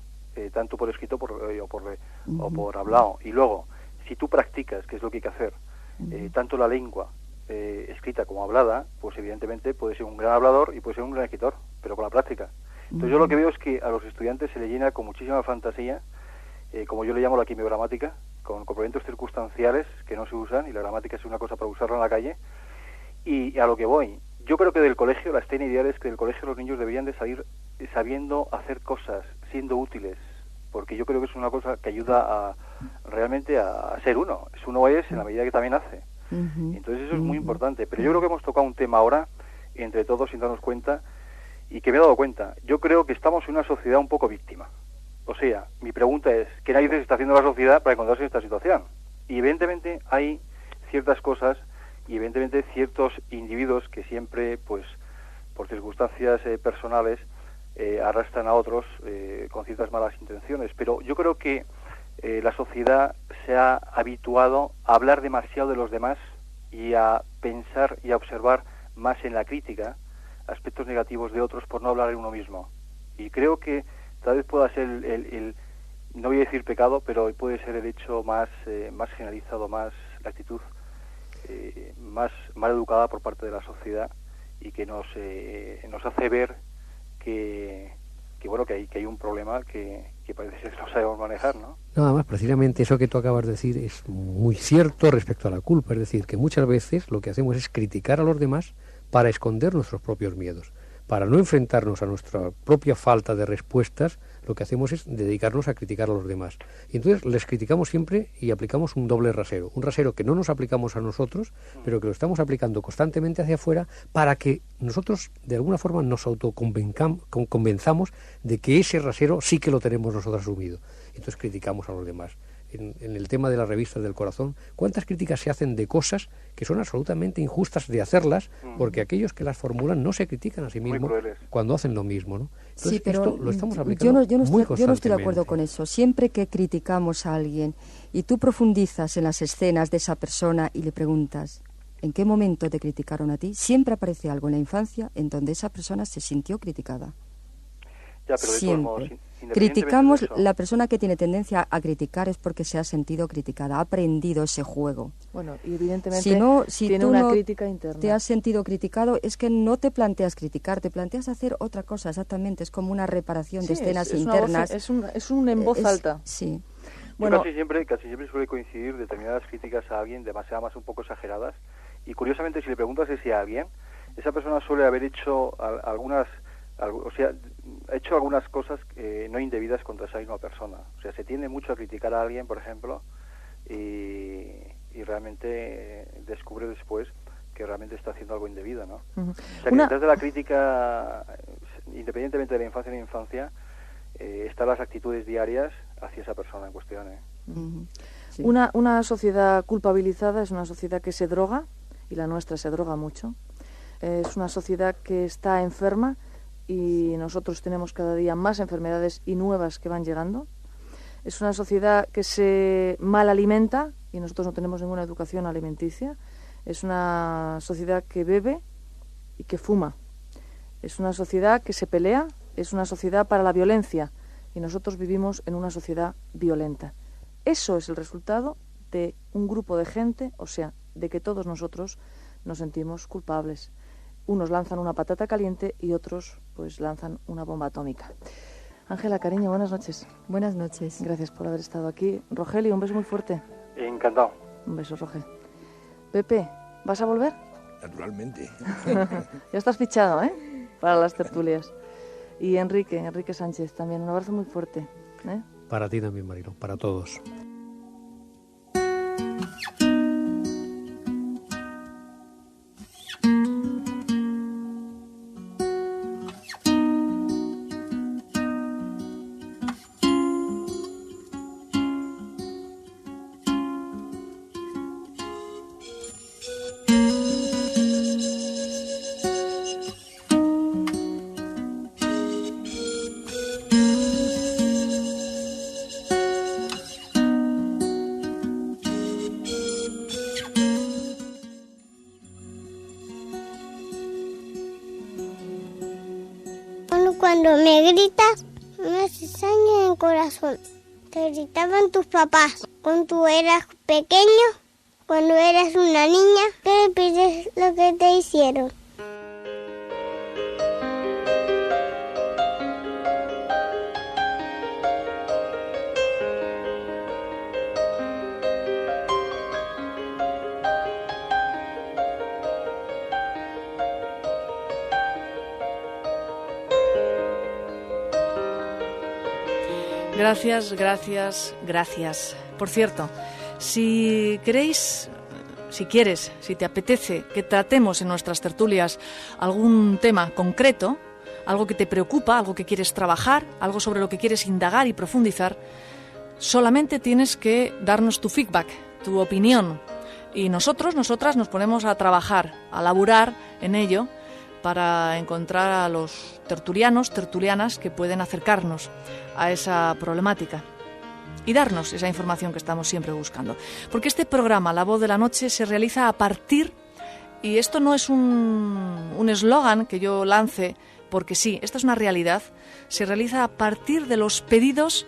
tanto por escrito o por hablado. Y luego, si tú practicas, que es lo que hay que hacer, tanto la lengua escrita como hablada, pues evidentemente puedes ser un gran hablador y puedes ser un gran escritor, pero con la práctica. Entonces yo lo que veo es que a los estudiantes se les llena con muchísima fantasía, como yo le llamo la quimiogramática, con complementos circunstanciales que no se usan, y la gramática es una cosa para usarla en la calle. Y a lo que voy, yo creo que del colegio, la escena ideal es que del colegio los niños deberían de salir sabiendo hacer cosas, siendo útiles, porque yo creo que es una cosa que ayuda realmente a ser uno. Uno es en la medida que también hace. Entonces eso es muy importante. Pero yo creo que hemos tocado un tema ahora, entre todos, sin darnos cuenta, y que me he dado cuenta. Yo creo que estamos en una sociedad un poco víctima. O sea, mi pregunta es, ¿qué narices está haciendo la sociedad para encontrarse en esta situación? Y evidentemente hay ciertas cosas y evidentemente ciertos individuos que siempre, pues, por circunstancias personales, arrastran a otros con ciertas malas intenciones. Pero yo creo que la sociedad se ha habituado a hablar demasiado de los demás y a pensar y a observar más en la crítica aspectos negativos de otros por no hablar de uno mismo. Y creo que tal vez pueda ser no voy a decir pecado, pero puede ser el hecho más generalizado, más la actitud más mal educada por parte de la sociedad, y que nos hace ver que hay un problema que parece ser que no sabemos manejar, ¿no? Nada más, precisamente eso que tú acabas de decir es muy cierto respecto a la culpa. Es decir, que muchas veces lo que hacemos es criticar a los demás para esconder nuestros propios miedos. Para no enfrentarnos a nuestra propia falta de respuestas, lo que hacemos es dedicarnos a criticar a los demás. Y entonces les criticamos siempre y aplicamos un doble rasero. Un rasero que no nos aplicamos a nosotros, pero que lo estamos aplicando constantemente hacia afuera para que nosotros, de alguna forma, nos autoconvenzamos de que ese rasero sí que lo tenemos nosotros asumido. Entonces criticamos a los demás. En el tema de las revistas del corazón, ¿cuántas críticas se hacen de cosas que son absolutamente injustas de hacerlas, porque aquellos que las formulan no se critican a sí mismos cuando hacen lo mismo, ¿no? Entonces, sí, pero esto lo estamos aplicando yo no estoy de acuerdo con eso. Siempre que criticamos a alguien y tú profundizas en las escenas de esa persona y le preguntas ¿en qué momento te criticaron a ti?, siempre aparece algo en la infancia en donde esa persona se sintió criticada. Ya, pero siempre. Criticamos, la persona que tiene tendencia a criticar es porque se ha sentido criticada, ha aprendido ese juego. Bueno, y evidentemente si tiene una crítica interna. Te has sentido criticado, es que no te planteas criticar, te planteas hacer otra cosa, exactamente, es como una reparación de escenas internas. Es un en voz alta. Sí. Bueno, casi siempre suele coincidir determinadas críticas a alguien demasiado más un poco exageradas, y curiosamente si le preguntas si a alguien, esa persona suele haber hecho ha hecho algunas cosas no indebidas contra esa misma persona. O sea, se tiende mucho a criticar a alguien, por ejemplo, y realmente descubre después que realmente está haciendo algo indebido, ¿no? O sea, que detrás de la crítica, independientemente de la infancia, están las actitudes diarias hacia esa persona en cuestión. Sí. Una sociedad culpabilizada es una sociedad que se droga, y la nuestra se droga mucho. Es una sociedad que está enferma, y nosotros tenemos cada día más enfermedades y nuevas que van llegando. Es una sociedad que se mal alimenta, y nosotros no tenemos ninguna educación alimenticia. Es una sociedad que bebe y que fuma. Es una sociedad que se pelea, es una sociedad para la violencia, y nosotros vivimos en una sociedad violenta. Eso es el resultado de un grupo de gente, o sea, de que todos nosotros nos sentimos culpables. Unos lanzan una patata caliente y otros pues lanzan una bomba atómica. Ángela, cariño, buenas noches. Buenas noches. Gracias por haber estado aquí. Rogelio, un beso muy fuerte. Encantado. Un beso, Roge. Pepe, ¿vas a volver? Naturalmente. Ya estás fichado, ¿eh? Para las tertulias. Y Enrique Sánchez también, un abrazo muy fuerte. Para ti también, Marilo, para todos. cuando me gritas, me hace sangre en el corazón. Te gritaban tus papás cuando tú eras pequeño, cuando eras una niña. ¿Qué le pides lo que te hicieron? Gracias, gracias, gracias. Por cierto, si queréis, si quieres, si te apetece que tratemos en nuestras tertulias algún tema concreto, algo que te preocupa, algo que quieres trabajar, algo sobre lo que quieres indagar y profundizar, solamente tienes que darnos tu feedback, tu opinión. Y nosotras nos ponemos a trabajar, a laburar en ello, para encontrar a los tertulianos, tertulianas que pueden acercarnos a esa problemática y darnos esa información que estamos siempre buscando. Porque este programa, La Voz de la Noche, se realiza a partir, y esto no es un eslogan que yo lance porque sí, esto es una realidad, se realiza a partir de los pedidos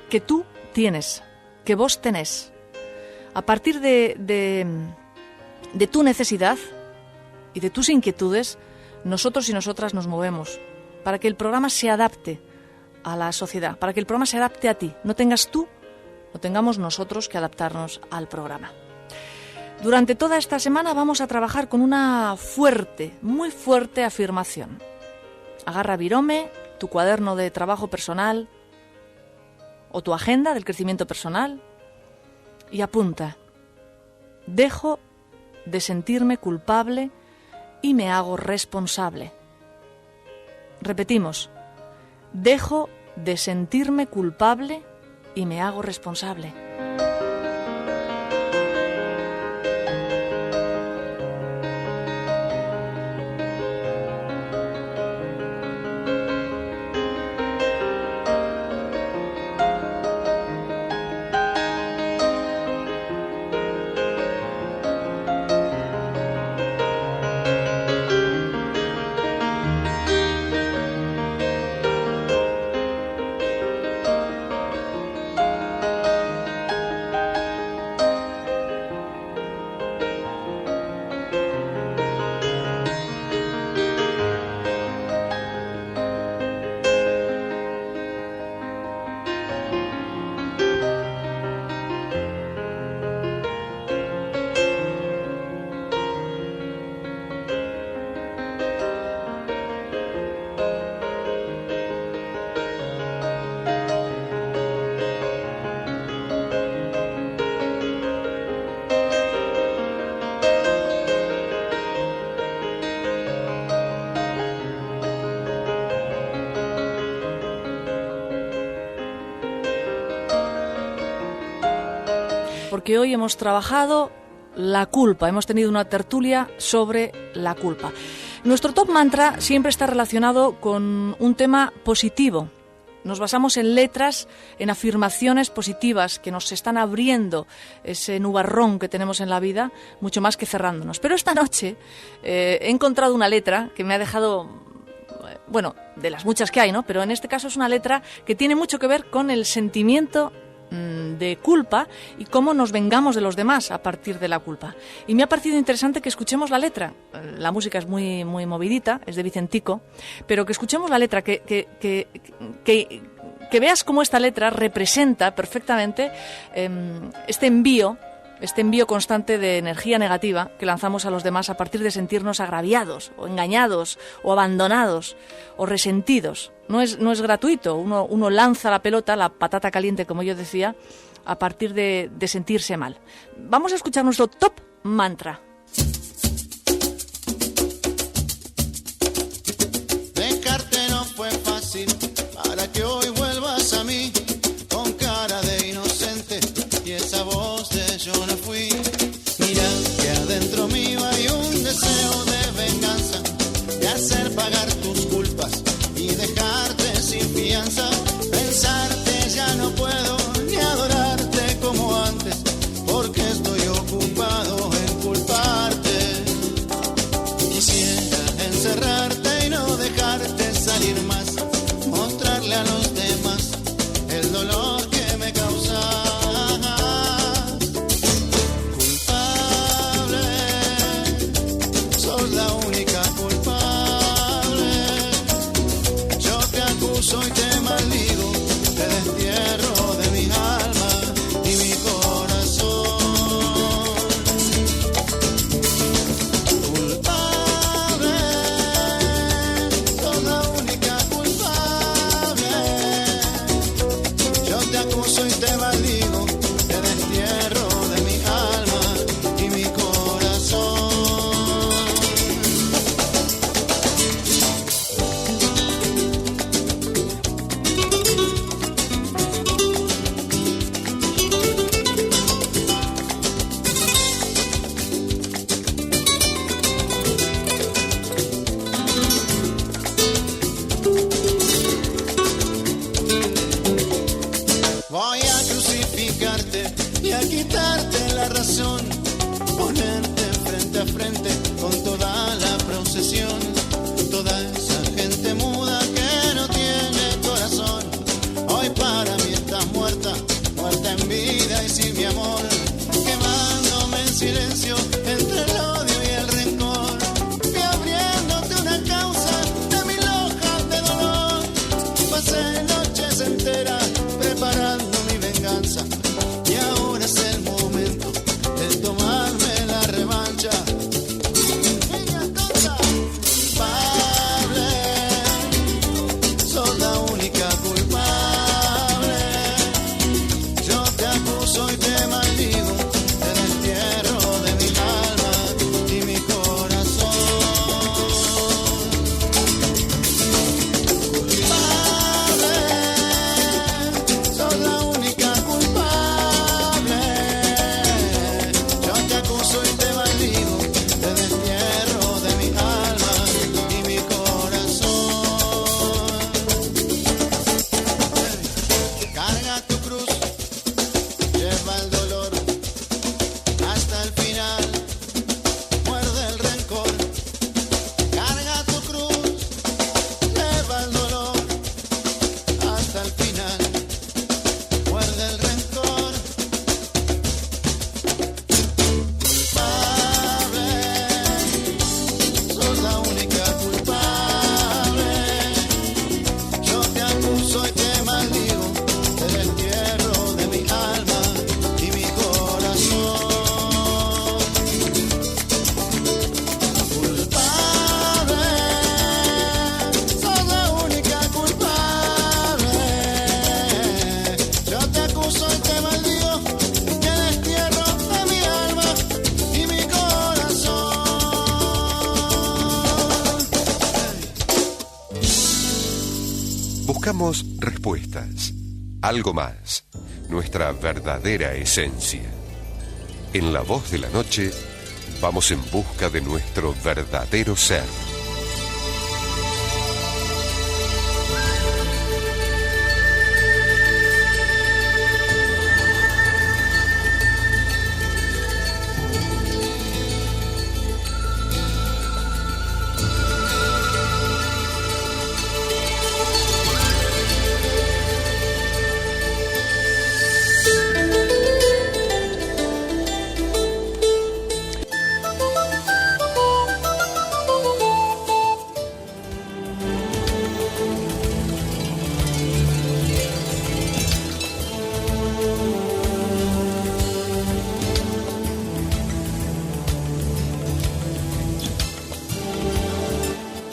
que tú tienes, que vos tenés, a partir de tu necesidad y de tus inquietudes. Nosotros y nosotras nos movemos para que el programa se adapte a la sociedad, para que el programa se adapte a ti. No tengas tú, no tengamos nosotros que adaptarnos al programa. Durante toda esta semana vamos a trabajar con una fuerte, muy fuerte afirmación. Agarra virome, tu cuaderno de trabajo personal o tu agenda del crecimiento personal y apunta: dejo de sentirme culpable y me hago responsable. Repetimos, dejo de sentirme culpable y me hago responsable. Porque hoy hemos trabajado la culpa, hemos tenido una tertulia sobre la culpa. Nuestro top mantra siempre está relacionado con un tema positivo. Nos basamos en letras, en afirmaciones positivas que nos están abriendo ese nubarrón que tenemos en la vida, mucho más que cerrándonos. Pero esta noche he encontrado una letra que me ha dejado, bueno, de las muchas que hay, ¿no? Pero en este caso es una letra que tiene mucho que ver con el sentimiento de culpa y cómo nos vengamos de los demás a partir de la culpa. Y me ha parecido interesante que escuchemos la letra. La música es muy movidita, es de Vicentico, pero que escuchemos la letra, que veas cómo esta letra representa perfectamente este envío constante de energía negativa que lanzamos a los demás a partir de sentirnos agraviados o engañados o abandonados o resentidos. No es gratuito, uno lanza la pelota, la patata caliente, como yo decía, a partir de sentirse mal. Vamos a escuchar nuestro top mantra. Dejarte no fue fácil para que hoy vuelvas a mí con cara de inocente y esa voz de yo no fui. Mira que adentro mío hay un deseo de venganza, de hacer pagar tus culpas y dejarte sin fianza. Pensarte ya no puedo ni adorarte como antes, porque estoy ocupado en culparte. Quisiera encerrarte y no dejarte salir más, Buscamos respuestas, algo más, nuestra verdadera esencia. En La Voz de la Noche vamos en busca de nuestro verdadero ser.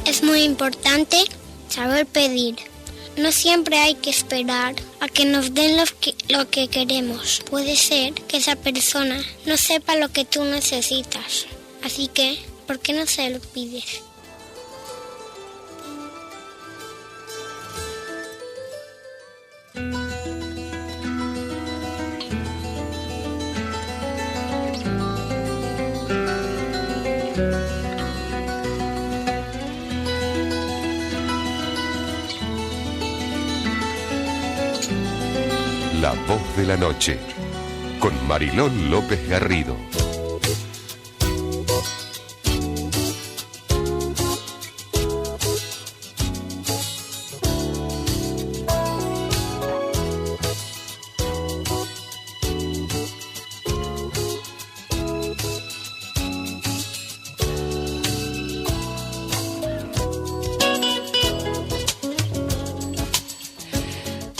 Es muy importante saber pedir. No siempre hay que esperar a que nos den lo que queremos. Puede ser que esa persona no sepa lo que tú necesitas. Así que, ¿por qué no se lo pides? La Voz de la Noche, con Mariló López Garrido.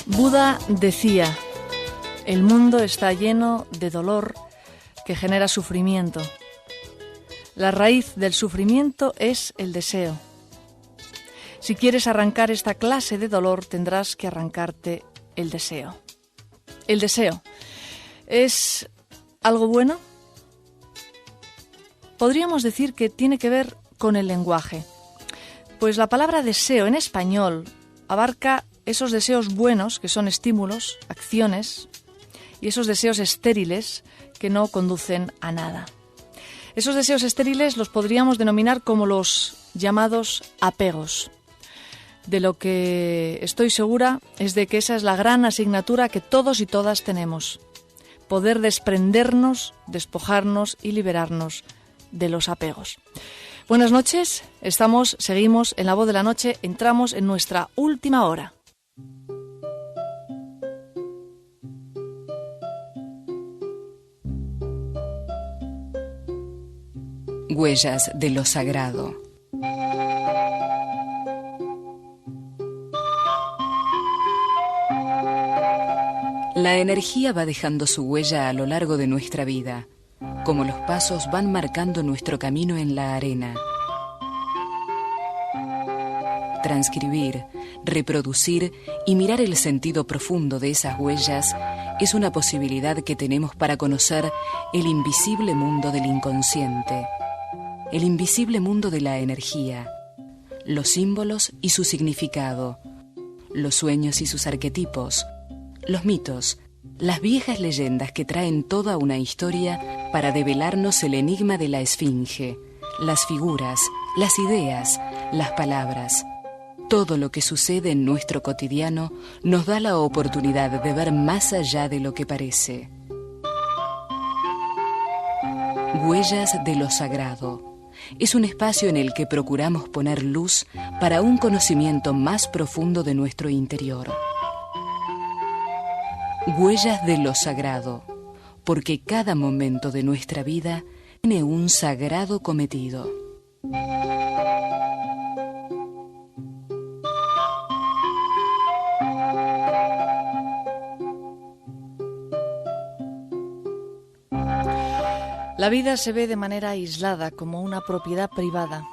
Buda decía: el mundo está lleno de dolor que genera sufrimiento. La raíz del sufrimiento es el deseo. Si quieres arrancar esta clase de dolor, tendrás que arrancarte el deseo. ¿El deseo es algo bueno? Podríamos decir que tiene que ver con el lenguaje, pues la palabra deseo en español abarca esos deseos buenos, que son estímulos, acciones, y esos deseos estériles que no conducen a nada. Esos deseos estériles los podríamos denominar como los llamados apegos. De lo que estoy segura es de que esa es la gran asignatura que todos y todas tenemos: poder desprendernos, despojarnos y liberarnos de los apegos. Buenas noches, seguimos en La Voz de la Noche, entramos en nuestra última hora. Huellas de lo sagrado. La energía va dejando su huella a lo largo de nuestra vida, como los pasos van marcando nuestro camino en la arena. Transcribir, reproducir y mirar el sentido profundo de esas huellas es una posibilidad que tenemos para conocer el invisible mundo del inconsciente, el invisible mundo de la energía, los símbolos y su significado, los sueños y sus arquetipos, los mitos, las viejas leyendas que traen toda una historia para develarnos el enigma de la esfinge, las figuras, las ideas, las palabras. Todo lo que sucede en nuestro cotidiano nos da la oportunidad de ver más allá de lo que parece. Huellas de lo sagrado. Es un espacio en el que procuramos poner luz para un conocimiento más profundo de nuestro interior. Huellas de lo sagrado, porque cada momento de nuestra vida tiene un sagrado cometido. La vida se ve de manera aislada, como una propiedad privada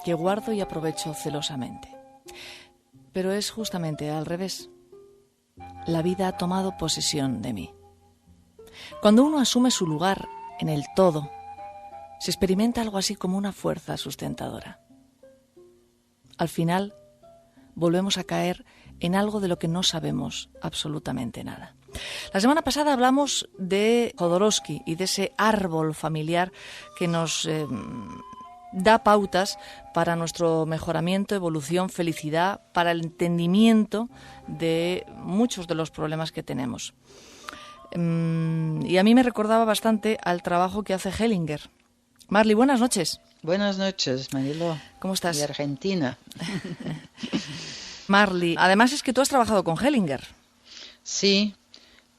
que guardo y aprovecho celosamente. Pero es justamente al revés. La vida ha tomado posesión de mí. Cuando uno asume su lugar en el todo, se experimenta algo así como una fuerza sustentadora. Al final, volvemos a caer en algo de lo que no sabemos absolutamente nada. La semana pasada hablamos de Jodorowsky y de ese árbol familiar que nos da pautas para nuestro mejoramiento, evolución, felicidad, para el entendimiento de muchos de los problemas que tenemos. Y a mí me recordaba bastante al trabajo que hace Hellinger. Marley, buenas noches. Buenas noches, Mariló. ¿Cómo estás? De Argentina. Marley, además es que tú has trabajado con Hellinger. Sí,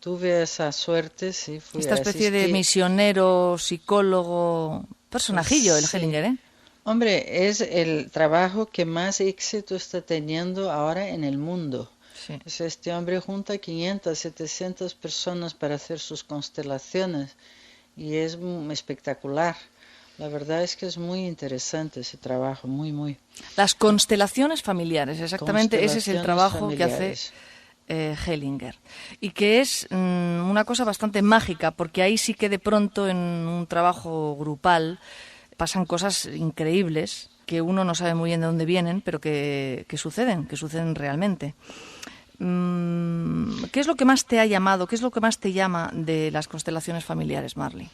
tuve esa suerte, sí. Esta especie de misionero, psicólogo, personajillo, el Hellinger, ¿eh? Hombre, es el trabajo que más éxito está teniendo ahora en el mundo. Sí. Este hombre junta 500, 700 personas para hacer sus constelaciones y es espectacular. La verdad es que es muy interesante ese trabajo, muy. Las constelaciones familiares, exactamente, ese es el trabajo que hace Hellinger. Y que es una cosa bastante mágica, porque ahí sí que de pronto en un trabajo grupal pasan cosas increíbles que uno no sabe muy bien de dónde vienen, pero que suceden realmente. ¿Qué es lo que más te ha llamado, qué es lo que más te llama de las constelaciones familiares, Marley?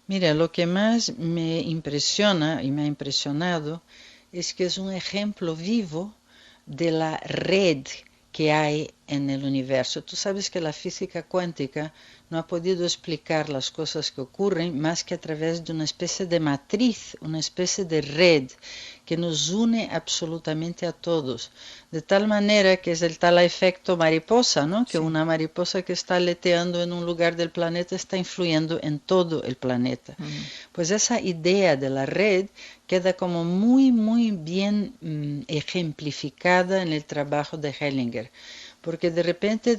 Mira, lo que más me impresiona y me ha impresionado es que es un ejemplo vivo de la red que hay en el universo. Tú sabes que la física cuántica no ha podido explicar las cosas que ocurren más que a través de una especie de matriz, una especie de red que nos une absolutamente a todos. De tal manera que es el tal efecto mariposa, ¿no? Que una mariposa que está aleteando en un lugar del planeta está influyendo en todo el planeta. Pues esa idea de la red queda como muy bien ejemplificada en el trabajo de Hellinger. Porque de repente,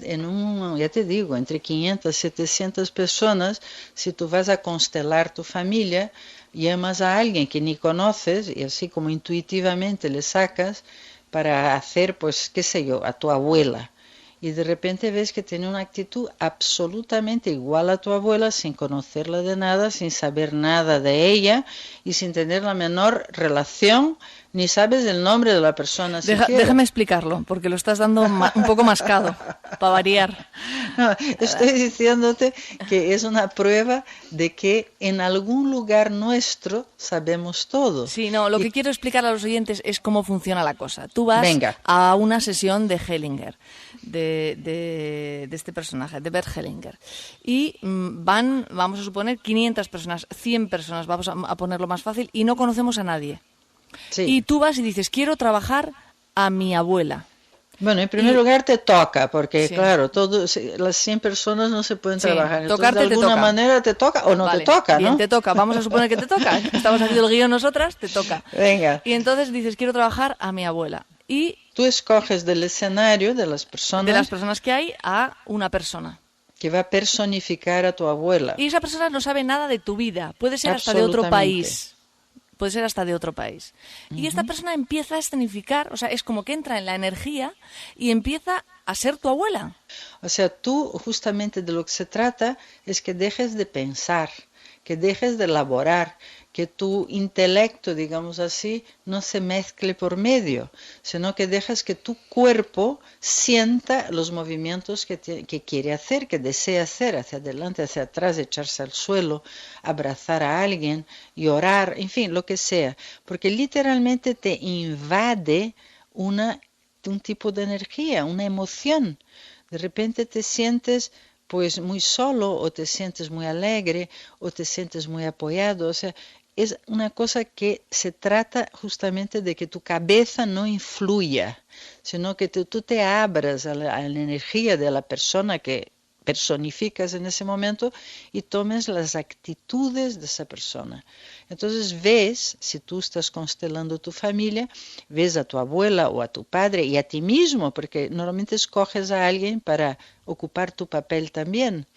ya te digo, entre 500 y 700 personas, si tú vas a constelar tu familia, llamas a alguien que ni conoces y así como intuitivamente le sacas para hacer, pues, qué sé yo, a tu abuela. Y de repente ves que tiene una actitud absolutamente igual a tu abuela, sin conocerla de nada, sin saber nada de ella y sin tener la menor relación, ni sabes el nombre de la persona siquiera. Déjame explicarlo, porque lo estás dando un poco mascado, para variar. No, estoy diciéndote que es una prueba de que en algún lugar nuestro sabemos todo. Sí, no, lo que quiero explicar a los oyentes es cómo funciona la cosa. Tú vas a una sesión de Hellinger, de este personaje, de Bert Hellinger, y van, vamos a suponer, 500 personas, 100 personas, vamos a ponerlo más fácil, y no conocemos a nadie. Sí. Y tú vas y dices, quiero trabajar a mi abuela. Bueno, en primer lugar te toca, porque claro, las 100 personas no se pueden trabajar. Entonces, de alguna manera te toca o no te toca, ¿no? Bien, te toca, vamos a suponer que te toca. Estamos haciendo el guión nosotras, te toca. Venga. Y entonces dices, quiero trabajar a mi abuela. Y tú escoges del escenario de las personas que hay a una persona que va a personificar a tu abuela. Y esa persona no sabe nada de tu vida, puede ser hasta de otro país. Puede ser hasta de otro país. Y esta persona empieza a escenificar, o sea, es como que entra en la energía y empieza a ser tu abuela. O sea, tú justamente de lo que se trata es que dejes de pensar, que dejes de elaborar, que tu intelecto, digamos así, no se mezcle por medio, sino que dejas que tu cuerpo sienta los movimientos que quiere hacer, que desea hacer, hacia adelante, hacia atrás, echarse al suelo, abrazar a alguien, llorar, en fin, lo que sea, porque literalmente te invade un tipo de energía, una emoción. De repente te sientes pues muy solo, o te sientes muy alegre, o te sientes muy apoyado, o sea, es una cosa que se trata justamente de que tu cabeza no influya, sino que tú te abras a la energía de la persona que personificas en ese momento y tomes las actitudes de esa persona. Entonces ves, si tú estás constelando tu familia, ves a tu abuela o a tu padre y a ti mismo, porque normalmente escoges a alguien para ocupar tu papel también.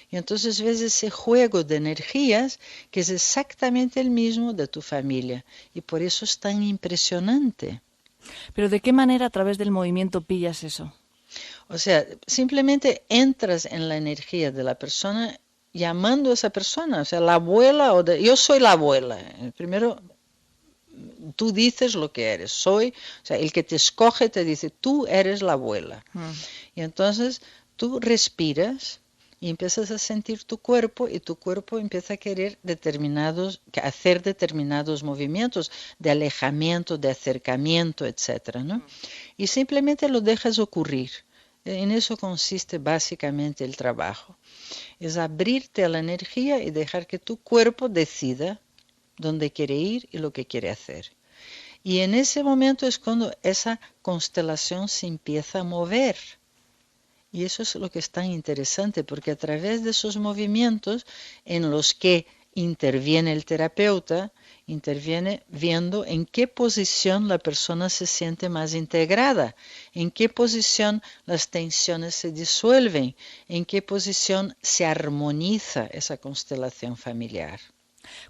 Y entonces ves ese juego de energías que es exactamente el mismo de tu familia. Y por eso es tan impresionante. ¿Pero de qué manera a través del movimiento pillas eso? O sea, simplemente entras en la energía de la persona llamando a esa persona. O sea, la abuela, yo soy la abuela. Primero tú dices lo que eres, soy, o sea, el que te escoge te dice, tú eres la abuela. Y entonces tú respiras y empiezas a sentir tu cuerpo y tu cuerpo empieza a querer hacer determinados movimientos de alejamiento, de acercamiento, etcétera, ¿no? Y simplemente lo dejas ocurrir. En eso consiste básicamente el trabajo. Es abrirte a la energía y dejar que tu cuerpo decida dónde quiere ir y lo que quiere hacer. Y en ese momento es cuando esa constelación se empieza a mover. Y eso es lo que es tan interesante, porque a través de esos movimientos en los que interviene el terapeuta, interviene viendo en qué posición la persona se siente más integrada, en qué posición las tensiones se disuelven, en qué posición se armoniza esa constelación familiar.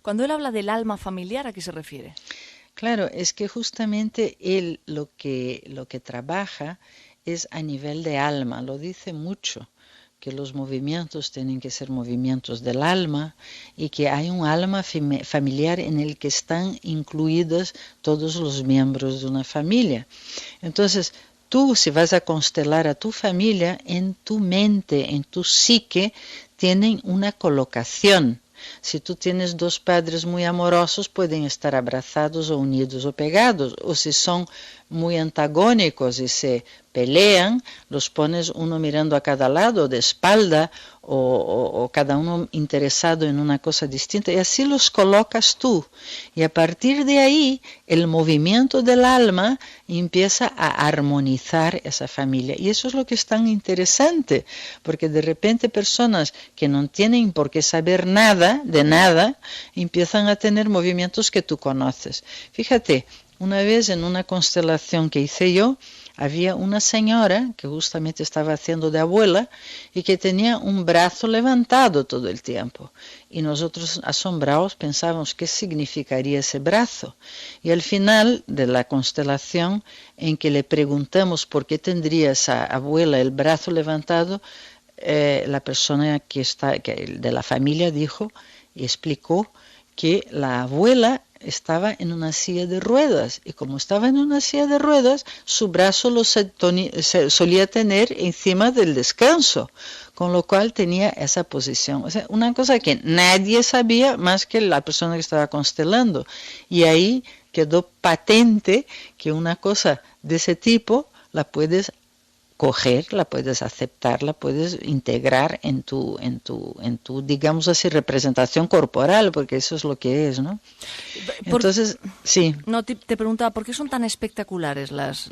Cuando él habla del alma familiar, ¿a qué se refiere? Claro, es que justamente él lo que trabaja es a nivel de alma, lo dice mucho, que los movimientos tienen que ser movimientos del alma y que hay un alma familiar en el que están incluidos todos los miembros de una familia. Entonces, tú, si vas a constelar a tu familia, en tu mente, en tu psique, tienen una colocación. Si tú tienes dos padres muy amorosos, pueden estar abrazados o unidos o pegados. O si son muy antagónicos y se pelean, los pones uno mirando a cada lado, de espalda, o cada uno interesado en una cosa distinta, y así los colocas tú. Y a partir de ahí, el movimiento del alma empieza a armonizar esa familia. Y eso es lo que es tan interesante, porque de repente personas que no tienen por qué saber nada, de nada, empiezan a tener movimientos que tú conoces. Fíjate, una vez en una constelación que hice yo, había una señora que justamente estaba haciendo de abuela y que tenía un brazo levantado todo el tiempo. Y nosotros, asombrados, pensábamos qué significaría ese brazo. Y al final de la constelación, en que le preguntamos por qué tendría esa abuela el brazo levantado, la persona que de la familia dijo y explicó que la abuela estaba en una silla de ruedas, y como estaba en una silla de ruedas, su brazo lo solía tener encima del descanso, con lo cual tenía esa posición. O sea, una cosa que nadie sabía más que la persona que estaba constelando. Y ahí quedó patente que una cosa de ese tipo la puedes coger, la puedes aceptar, la puedes integrar en tu, digamos así, representación corporal, porque eso es lo que es, ¿no? Entonces, sí. No, te preguntaba, ¿por qué son tan espectaculares las...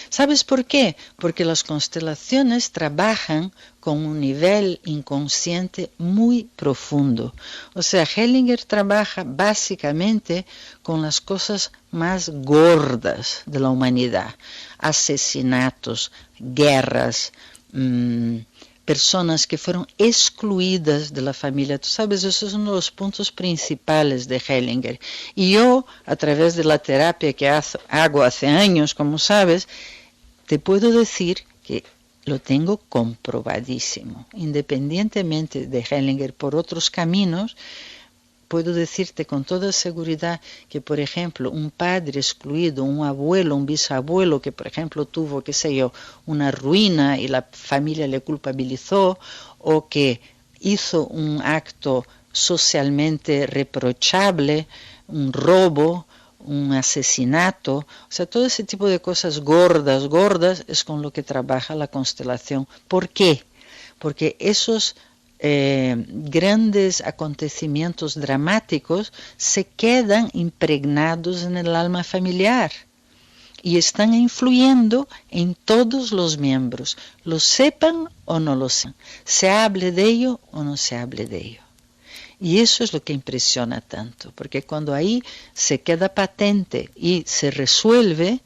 ¿Sabes por qué? Porque las constelaciones trabajan con un nivel inconsciente muy profundo. O sea, Hellinger trabaja básicamente con las cosas más gordas de la humanidad. Asesinatos, guerras, personas que fueron excluidas de la familia. Tú sabes, eso es uno de los puntos principales de Hellinger. Y yo, a través de la terapia que hago hace años, como sabes, te puedo decir que lo tengo comprobadísimo. Independientemente de Hellinger por otros caminos, puedo decirte con toda seguridad que, por ejemplo, un padre excluido, un abuelo, un bisabuelo que, por ejemplo, tuvo, qué sé yo, una ruina y la familia le culpabilizó, o que hizo un acto socialmente reprochable, un robo, un asesinato, o sea, todo ese tipo de cosas gordas, es con lo que trabaja la constelación. ¿Por qué? Porque esos grandes acontecimientos dramáticos se quedan impregnados en el alma familiar y están influyendo en todos los miembros, lo sepan o no lo sepan, se hable de ello o no se hable de ello. Y eso es lo que impresiona tanto, porque cuando ahí se queda patente y se resuelve,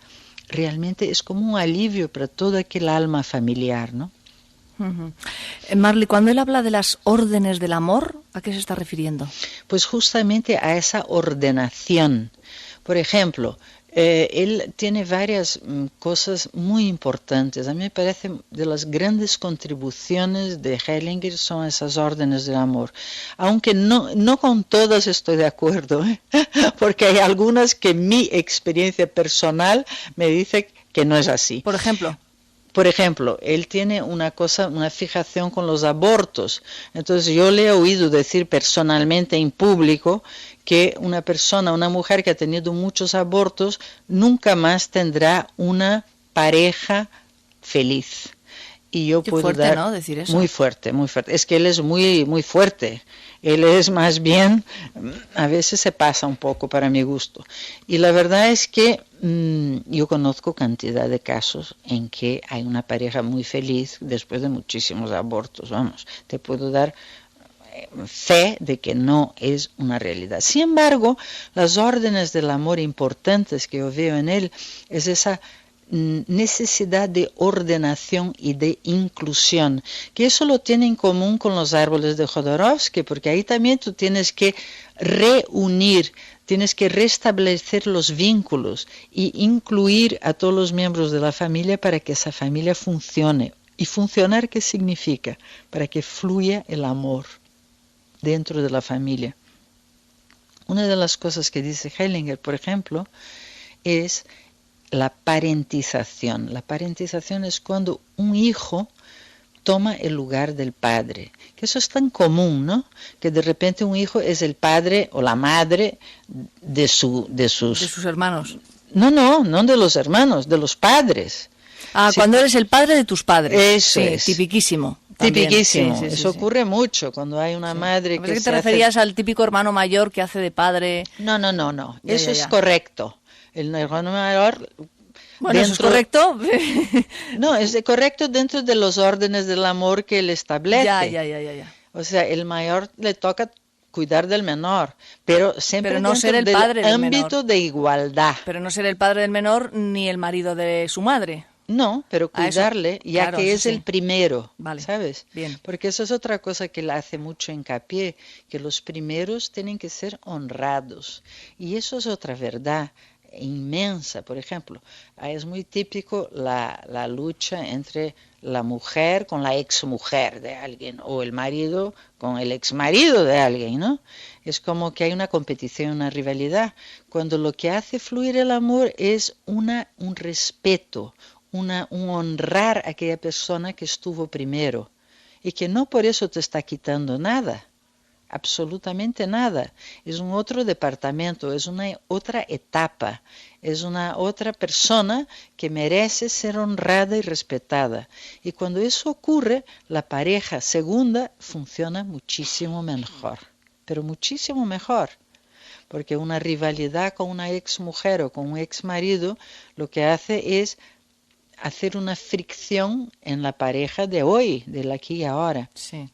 realmente es como un alivio para todo aquel alma familiar, ¿no? Marley, cuando él habla de las órdenes del amor, ¿a qué se está refiriendo? Pues justamente a esa ordenación. Por ejemplo, Él tiene varias cosas muy importantes. A mí me parece de las grandes contribuciones de Hellinger son esas órdenes del amor. Aunque no con todas estoy de acuerdo, porque hay algunas que mi experiencia personal me dice que no es así. Por ejemplo, él tiene una fijación con los abortos. Entonces yo le he oído decir personalmente en público que una mujer que ha tenido muchos abortos, nunca más tendrá una pareja feliz. Y yo Qué puedo fuerte, dar, ¿no? Decir eso. Muy fuerte, muy fuerte. Es que él es muy, muy fuerte. Él es más bien, a veces se pasa un poco para mi gusto. Y la verdad es que yo conozco cantidad de casos en que hay una pareja muy feliz después de muchísimos abortos. Vamos, te puedo dar fe de que no es una realidad. Sin embargo, las órdenes del amor importantes que yo veo en él es esa necesidad de ordenación y de inclusión, que eso lo tiene en común con los árboles de Jodorowsky, porque ahí también tú tienes que reunir, tienes que restablecer los vínculos y incluir a todos los miembros de la familia para que esa familia funcione. ¿Y funcionar qué significa? Para que fluya el amor dentro de la familia. Una de las cosas que dice Hellinger, por ejemplo, es la parentización. La parentización es cuando un hijo toma el lugar del padre. Que eso es tan común, ¿no? Que de repente un hijo es el padre o la madre de sus hermanos. No de los hermanos, de los padres. Sí. Cuando eres el padre de tus padres. Eso es. Tipiquísimo. Tipiquísimo. Sí, eso ocurre mucho cuando hay una madre que te referías al típico hermano mayor que hace de padre. No. Eso es correcto. El hermano mayor... Bueno, ¿eso es correcto? No, es correcto dentro de los órdenes del amor que él establece. Ya. O sea, el mayor le toca cuidar del menor, pero siempre no dentro ser el padre del del ámbito menor. De igualdad. Pero no ser el padre del menor ni el marido de su madre. No, pero cuidarle, ya claro, que es sí. el primero, vale. ¿sabes? Bien. Porque eso es otra cosa que le hace mucho hincapié, que los primeros tienen que ser honrados. Y eso es otra verdad inmensa. Por ejemplo, es muy típico la lucha entre la mujer con la exmujer de alguien o el marido con el exmarido de alguien, ¿no? Es como que hay una competición, una rivalidad, cuando lo que hace fluir el amor es un respeto, un honrar a aquella persona que estuvo primero y que no por eso te está quitando nada, absolutamente nada. Es un otro departamento, es una otra etapa, es una otra persona que merece ser honrada y respetada. Y cuando eso ocurre, la pareja segunda funciona muchísimo mejor, pero muchísimo mejor. Porque una rivalidad con una exmujer o con un exmarido lo que hace es hacer una fricción en la pareja de hoy, del aquí y ahora. Sí.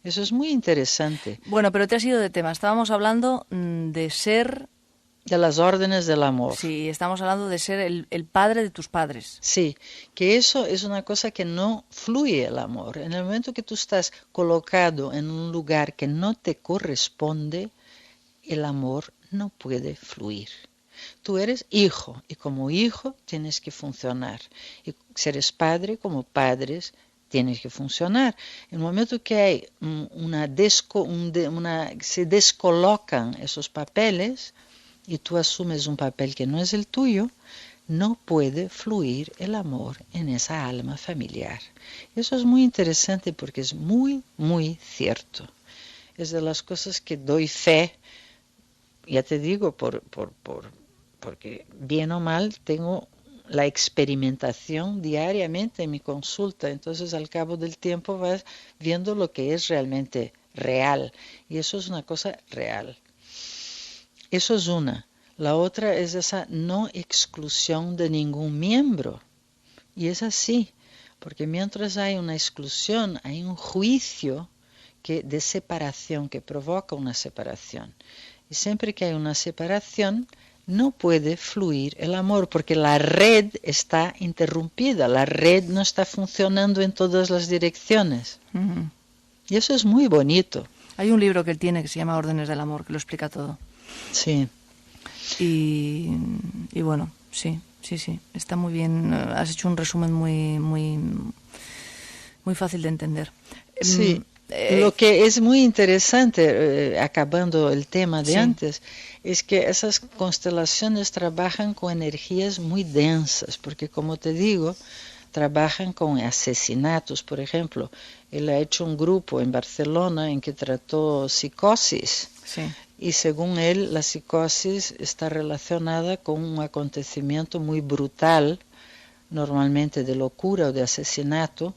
Eso es muy interesante. Bueno, pero te has ido de tema. Estábamos hablando de ser... De las órdenes del amor. Sí, estamos hablando de ser el padre de tus padres. Sí, que eso es una cosa que no fluye el amor. En el momento que tú estás colocado en un lugar que no te corresponde, el amor no puede fluir. Tú eres hijo y como hijo tienes que funcionar. Y si eres padre, como padres tienes que funcionar. En el momento que hay se descolocan esos papeles y tú asumes un papel que no es el tuyo, no puede fluir el amor en esa alma familiar. Eso es muy interesante porque es muy, muy cierto. Es de las cosas que doy fe, ya te digo, porque bien o mal tengo la experimentación diariamente en mi consulta, entonces al cabo del tiempo vas viendo lo que es realmente real, y eso es una cosa real. Eso es una. La otra es esa no exclusión de ningún miembro, y es así, porque mientras hay una exclusión, hay un juicio de separación, que provoca una separación, y siempre que hay una separación, no puede fluir el amor porque la red está interrumpida, la red no está funcionando en todas las direcciones. Uh-huh. Y eso es muy bonito. Hay un libro que él tiene que se llama Órdenes del Amor, que lo explica todo. Sí. Y Y bueno, sí, está muy bien. Has hecho un resumen muy fácil de entender. Sí. Lo que es muy interesante, acabando el tema de antes, es que esas constelaciones trabajan con energías muy densas, porque como te digo, trabajan con asesinatos. Por ejemplo, él ha hecho un grupo en Barcelona en que trató psicosis. Sí. Y según él, la psicosis está relacionada con un acontecimiento muy brutal, normalmente de locura o de asesinato,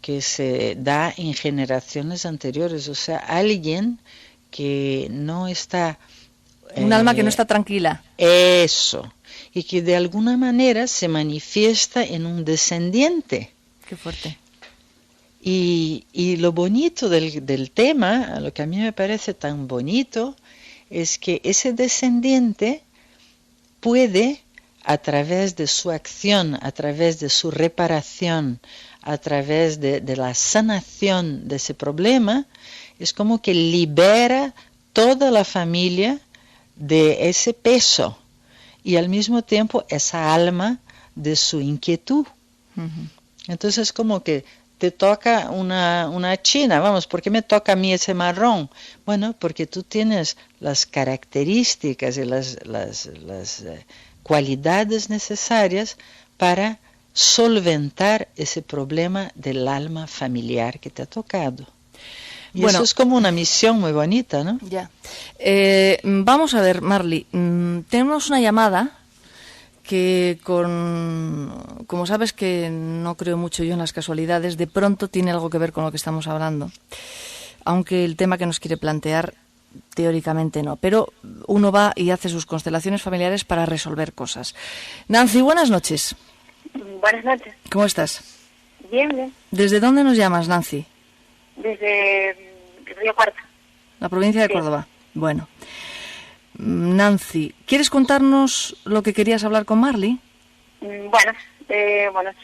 que se da en generaciones anteriores. O sea, alguien que no está... Un alma que no está tranquila. Eso. Y que de alguna manera se manifiesta en un descendiente. Qué fuerte. Y lo bonito del tema, lo que a mí me parece tan bonito, es que ese descendiente puede, a través de su acción, a través de su reparación, a través de la sanación de ese problema, es como que libera toda la familia de ese peso y al mismo tiempo esa alma de su inquietud. Uh-huh. Entonces es como que te toca una china, vamos, ¿por qué me toca a mí ese marrón? Bueno, porque tú tienes las características y las cualidades necesarias para solventar ese problema del alma familiar que te ha tocado. Y bueno, eso es como una misión muy bonita, ¿no? Ya. Vamos a ver, Marly, tenemos una llamada que como sabes que no creo mucho yo en las casualidades, de pronto tiene algo que ver con lo que estamos hablando. Aunque el tema que nos quiere plantear teóricamente no, pero uno va y hace sus constelaciones familiares para resolver cosas. Nancy, buenas noches. Buenas noches. ¿Cómo estás? Bien, bien. ¿Desde dónde nos llamas, Nancy? Desde Río Cuarto. La provincia de Córdoba. Bueno. Nancy, ¿quieres contarnos lo que querías hablar con Marly? Bueno,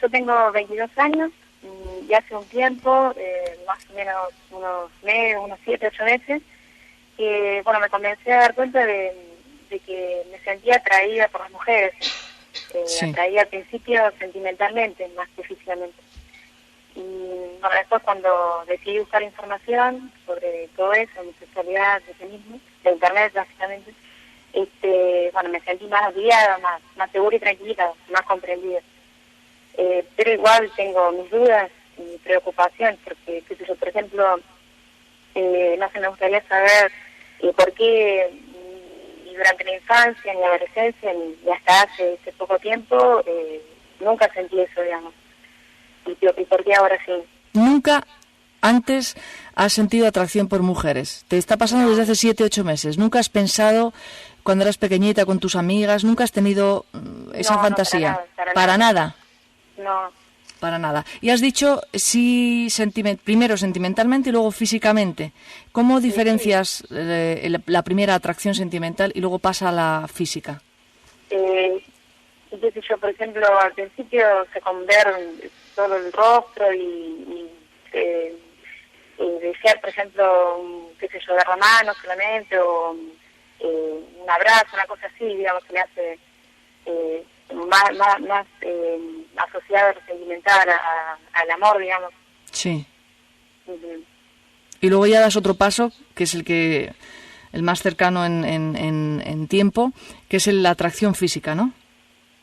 yo tengo 22 años y hace un tiempo, más o menos unos 7, 8 meses, que me comencé a dar cuenta de que me sentía atraída por las mujeres. Atraída al principio sentimentalmente, más que físicamente. Y después cuando decidí buscar información sobre todo eso, mi sexualidad, de feminismo, de internet básicamente, me sentí más guiada, más segura y tranquila, más comprendida. Pero igual tengo mis dudas y preocupaciones, porque, por ejemplo, me gustaría saber por qué durante la infancia, en la adolescencia y hasta hace poco tiempo nunca sentí eso, digamos. ¿Y por qué ahora sí? Nunca antes has sentido atracción por mujeres. Te está pasando desde hace 7, 8 meses. ¿Nunca has pensado cuando eras pequeñita con tus amigas? ¿Nunca has tenido esa fantasía? ¿Para nada? No. Para nada. Y has dicho sí, primero sentimentalmente y luego físicamente. ¿Cómo diferencias la primera atracción sentimental y luego pasa a la física? Yo, por ejemplo, al principio se conver todo el rostro y desear, por ejemplo, dar la mano solamente o un abrazo, una cosa así, digamos, que me hace más asociado, sentimental al amor, digamos. Sí. Uh-huh. Y luego ya das otro paso, que es el más cercano en tiempo, que es la atracción física, ¿no?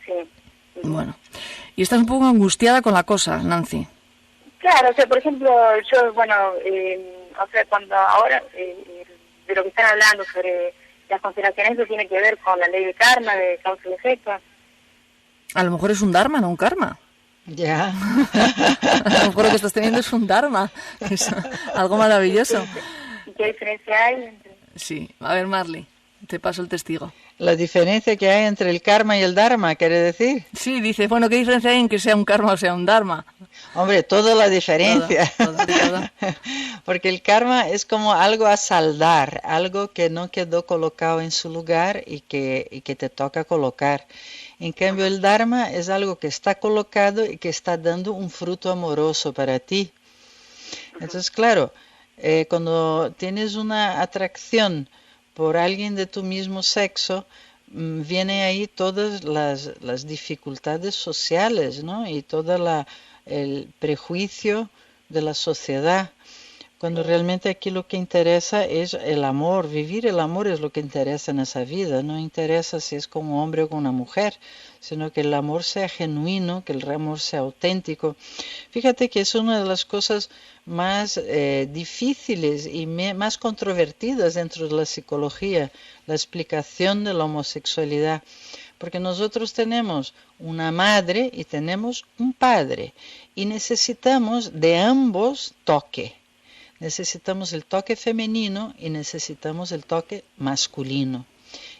Sí. Uh-huh. Bueno. Y estás un poco angustiada con la cosa, Nancy. Claro, por ejemplo, yo, cuando ahora, de lo que están hablando sobre las constelaciones, eso tiene que ver con la ley de karma, de causa y efecto. A lo mejor es un dharma, no un karma. Ya. A lo mejor lo que estás teniendo es un dharma, que es algo maravilloso. ¿Y qué diferencia hay? Sí, a ver, Marly, te paso el testigo. La diferencia que hay entre el karma y el dharma, ¿quiere decir? Sí, dice, ¿qué diferencia hay en que sea un karma o sea un dharma? Hombre, toda la diferencia. Todo. Porque el karma es como algo a saldar, algo que no quedó colocado en su lugar y que te toca colocar. En cambio, el dharma es algo que está colocado y que está dando un fruto amoroso para ti. Entonces, claro, cuando tienes una atracción por alguien de tu mismo sexo, viene ahí todas las dificultades sociales, ¿no? Y todo el prejuicio de la sociedad, cuando realmente aquí lo que interesa es el amor. Vivir el amor es lo que interesa en esa vida. No interesa si es con un hombre o con una mujer, sino que el amor sea genuino, que el amor sea auténtico. Fíjate que es una de las cosas más difíciles y más controvertidas dentro de la psicología, la explicación de la homosexualidad. Porque nosotros tenemos una madre y tenemos un padre, y necesitamos de ambos toque. Necesitamos el toque femenino y necesitamos el toque masculino.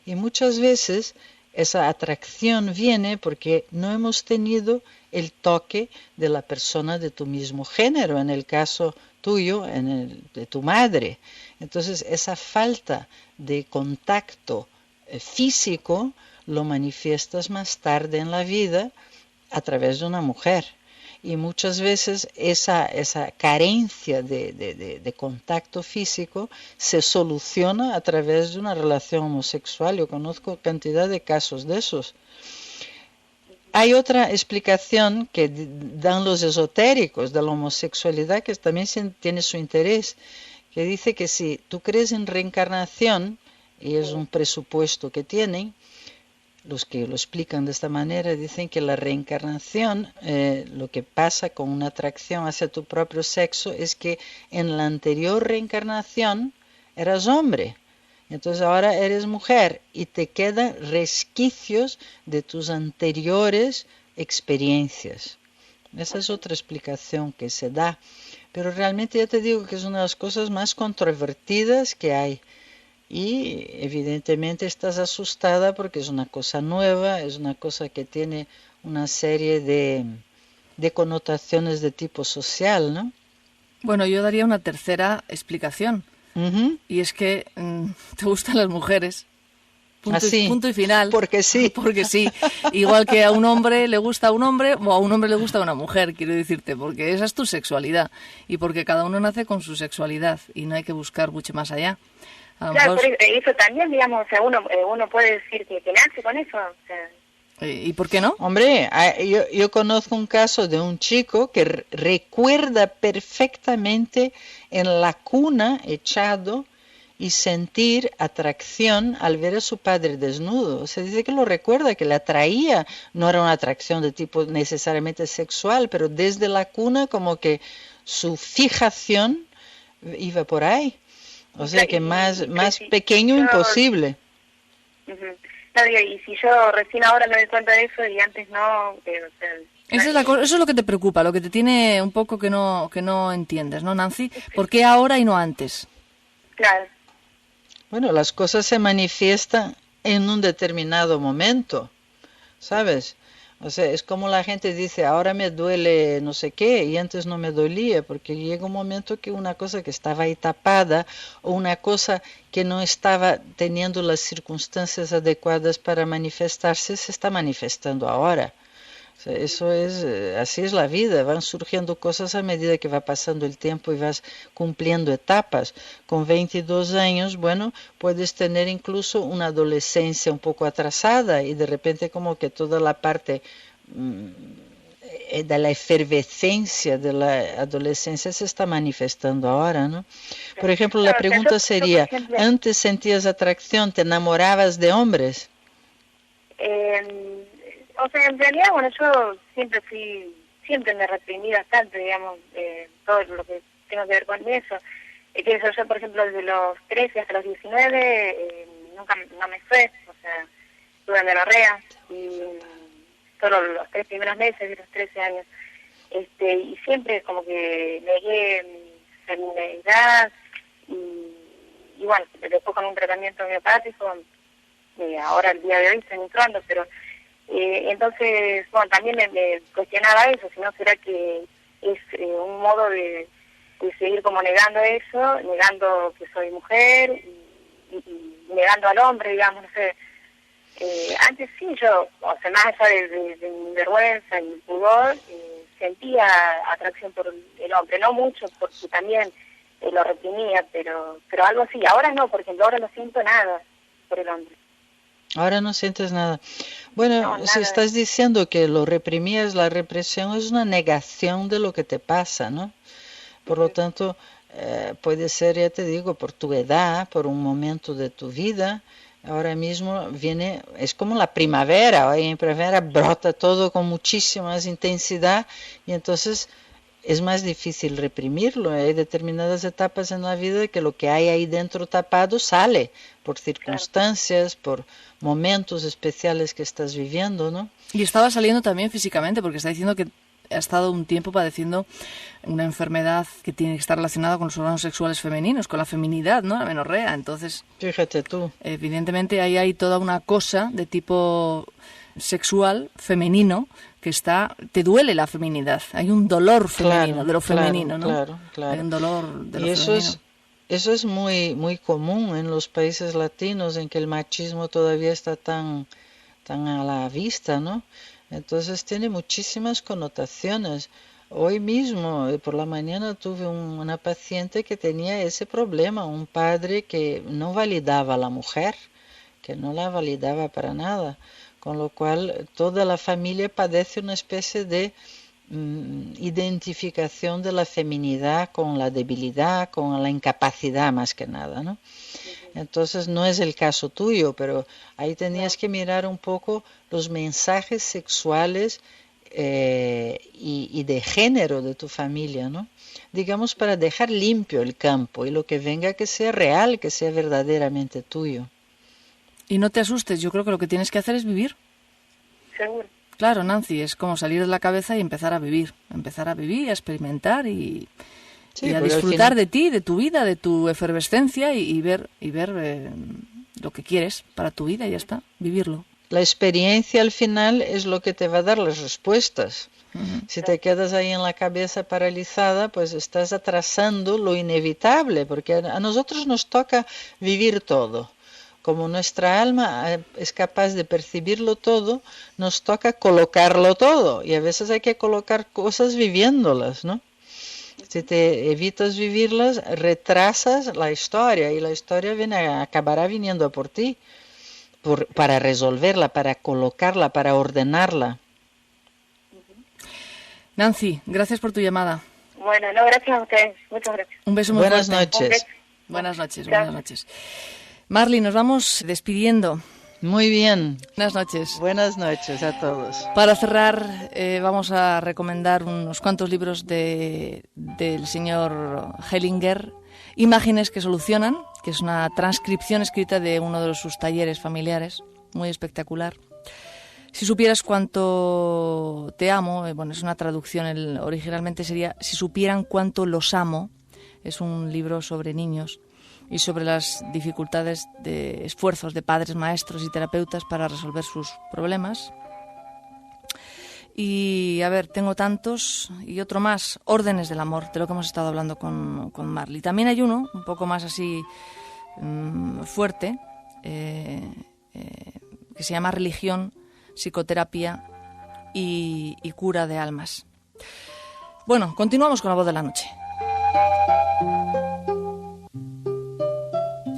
Y muchas veces esa atracción viene porque no hemos tenido el toque de la persona de tu mismo género, en el caso tuyo, de tu madre. Entonces, esa falta de contacto físico lo manifiestas más tarde en la vida a través de una mujer. Y muchas veces esa carencia de contacto físico se soluciona a través de una relación homosexual. Yo conozco cantidad de casos de esos. Hay otra explicación que dan los esotéricos de la homosexualidad que también tiene su interés, que dice que si tú crees en reencarnación, y es un presupuesto que tienen, los que lo explican de esta manera dicen que la reencarnación, lo que pasa con una atracción hacia tu propio sexo es que en la anterior reencarnación eras hombre, entonces ahora eres mujer y te quedan resquicios de tus anteriores experiencias. Esa es otra explicación que se da, pero realmente ya te digo que es una de las cosas más controvertidas que hay. Y evidentemente estás asustada porque es una cosa nueva, es una cosa que tiene una serie de connotaciones de tipo social, ¿no? Bueno, yo daría una tercera explicación. Y es que te gustan las mujeres. Punto y final. Porque sí. Porque sí. Igual que a un hombre le gusta a un hombre o a un hombre le gusta a una mujer, quiero decirte, porque esa es tu sexualidad. Y porque cada uno nace con su sexualidad y no hay que buscar mucho más allá. Claro, por eso también, digamos, o sea, uno puede decir que nace con eso. O sea. ¿Y por qué no? Hombre, yo conozco un caso de un chico que recuerda perfectamente en la cuna echado y sentir atracción al ver a su padre desnudo. Se dice que lo recuerda, que le atraía, no era una atracción de tipo necesariamente sexual, pero desde la cuna como que su fijación iba por ahí. O sea que más pequeño imposible. No, digo, y si yo recién ahora me doy cuenta de eso y antes no... Eso es lo que te preocupa, lo que te tiene un poco que no entiendes, ¿no, Nancy? ¿Por qué ahora y no antes? Claro. Bueno, las cosas se manifiestan en un determinado momento, ¿sabes? O sea, es como la gente dice, ahora me duele no sé qué, y antes no me dolía, porque llega un momento que una cosa que estaba ahí tapada, o una cosa que no estaba teniendo las circunstancias adecuadas para manifestarse, se está manifestando ahora. O sea, eso es, así es la vida, van surgiendo cosas a medida que va pasando el tiempo y vas cumpliendo etapas. Con 22 años, bueno, puedes tener incluso una adolescencia un poco atrasada y de repente como que toda la parte de la efervescencia de la adolescencia se está manifestando ahora, ¿no? Por ejemplo, la pregunta sería, ¿antes sentías atracción, te enamorabas de hombres? O sea, en realidad, bueno, yo siempre me reprimí bastante, digamos, todo lo que tengo que ver con eso. Que eso yo, por ejemplo, desde los 13 hasta los 19, no me fue, o sea, tuve amenorrea, y solo los 3 primeros meses de los 13 años. Y siempre como que negué mi feminidad, y bueno, después con un tratamiento homeopático, ahora el día de hoy estoy entrando, pero... entonces, bueno, también me cuestionaba eso, si no será que es un modo de seguir como negando eso, negando que soy mujer y negando al hombre, digamos, no sé. Antes sí, yo, o sea, más allá de mi vergüenza y mi pudor, sentía atracción por el hombre, no mucho, porque también lo reprimía, pero algo así. Ahora no, por ejemplo, ahora no siento nada por el hombre. Ahora no sientes nada. Bueno, No, nada. si estás diciendo que lo reprimías, la represión es una negación de lo que te pasa, ¿no? Por lo tanto, puede ser, ya te digo, por tu edad, por un momento de tu vida. Ahora mismo viene, es como la primavera, hoy en primavera brota todo con muchísima más intensidad y entonces es más difícil reprimirlo. Hay determinadas etapas en la vida que lo que hay ahí dentro tapado sale por circunstancias, por momentos especiales que estás viviendo, ¿no? Y estaba saliendo también físicamente, porque está diciendo que ha estado un tiempo padeciendo una enfermedad que tiene que estar relacionada con los órganos sexuales femeninos, con la feminidad, ¿no? La menorrea. Entonces, fíjate tú. Evidentemente ahí hay toda una cosa de tipo sexual femenino que te duele la feminidad. Hay un dolor femenino, de lo femenino, ¿no? Claro. Hay un dolor de lo y femenino. Eso es muy, muy común en los países latinos, en que el machismo todavía está tan a la vista, ¿no? Entonces tiene muchísimas connotaciones. Hoy mismo, por la mañana, tuve una paciente que tenía ese problema, un padre que no validaba a la mujer, que no la validaba para nada, con lo cual toda la familia padece una especie de identificación de la feminidad con la debilidad, con la incapacidad más que nada, ¿no? Entonces no es el caso tuyo, pero ahí tenías que mirar un poco los mensajes sexuales y de género de tu familia, ¿no? Digamos, para dejar limpio el campo y lo que venga que sea real, que sea verdaderamente tuyo. Y no te asustes, yo creo que lo que tienes que hacer es vivir. Seguro. Claro, Nancy, es como salir de la cabeza y empezar a vivir, a experimentar y a disfrutar de ti, de tu vida, de tu efervescencia y ver lo que quieres para tu vida y ya está, vivirlo. La experiencia al final es lo que te va a dar las respuestas. Si te quedas ahí en la cabeza paralizada, pues estás atrasando lo inevitable, porque a nosotros nos toca vivir todo. Como nuestra alma es capaz de percibirlo todo, nos toca colocarlo todo. Y a veces hay que colocar cosas viviéndolas, ¿no? Si te evitas vivirlas, retrasas la historia y la historia acabará viniendo por ti, para resolverla, para colocarla, para ordenarla. Nancy, gracias por tu llamada. Bueno, no, gracias a ustedes. Muchas gracias. Un beso muy Buenas fuerte. noches. Buenas noches, buenas noches. Marley, nos vamos despidiendo. Muy bien. Buenas noches. Buenas noches a todos. Para cerrar, vamos a recomendar unos cuantos libros del señor Hellinger. Imágenes que solucionan, que es una transcripción escrita de uno de sus talleres familiares, muy espectacular. Si supieras cuánto te amo, bueno, es una traducción, originalmente sería Si supieran cuánto los amo, es un libro sobre niños y sobre las dificultades de esfuerzos de padres, maestros y terapeutas para resolver sus problemas. Y, a ver, tengo tantos y otro más, Órdenes del amor, de lo que hemos estado hablando con Marley. También hay uno, un poco más así fuerte, que se llama Religión, Psicoterapia y cura de almas. Bueno, continuamos con La Voz de la Noche.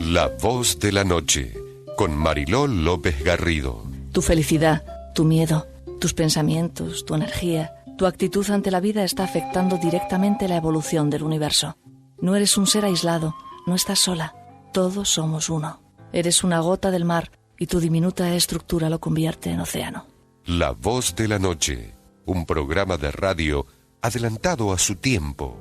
La Voz de la Noche, con Mariló López Garrido. Tu felicidad, tu miedo, tus pensamientos, tu energía, tu actitud ante la vida está afectando directamente la evolución del universo. No eres un ser aislado, no estás sola, todos somos uno. Eres una gota del mar y tu diminuta estructura lo convierte en océano. La Voz de la Noche, un programa de radio adelantado a su tiempo.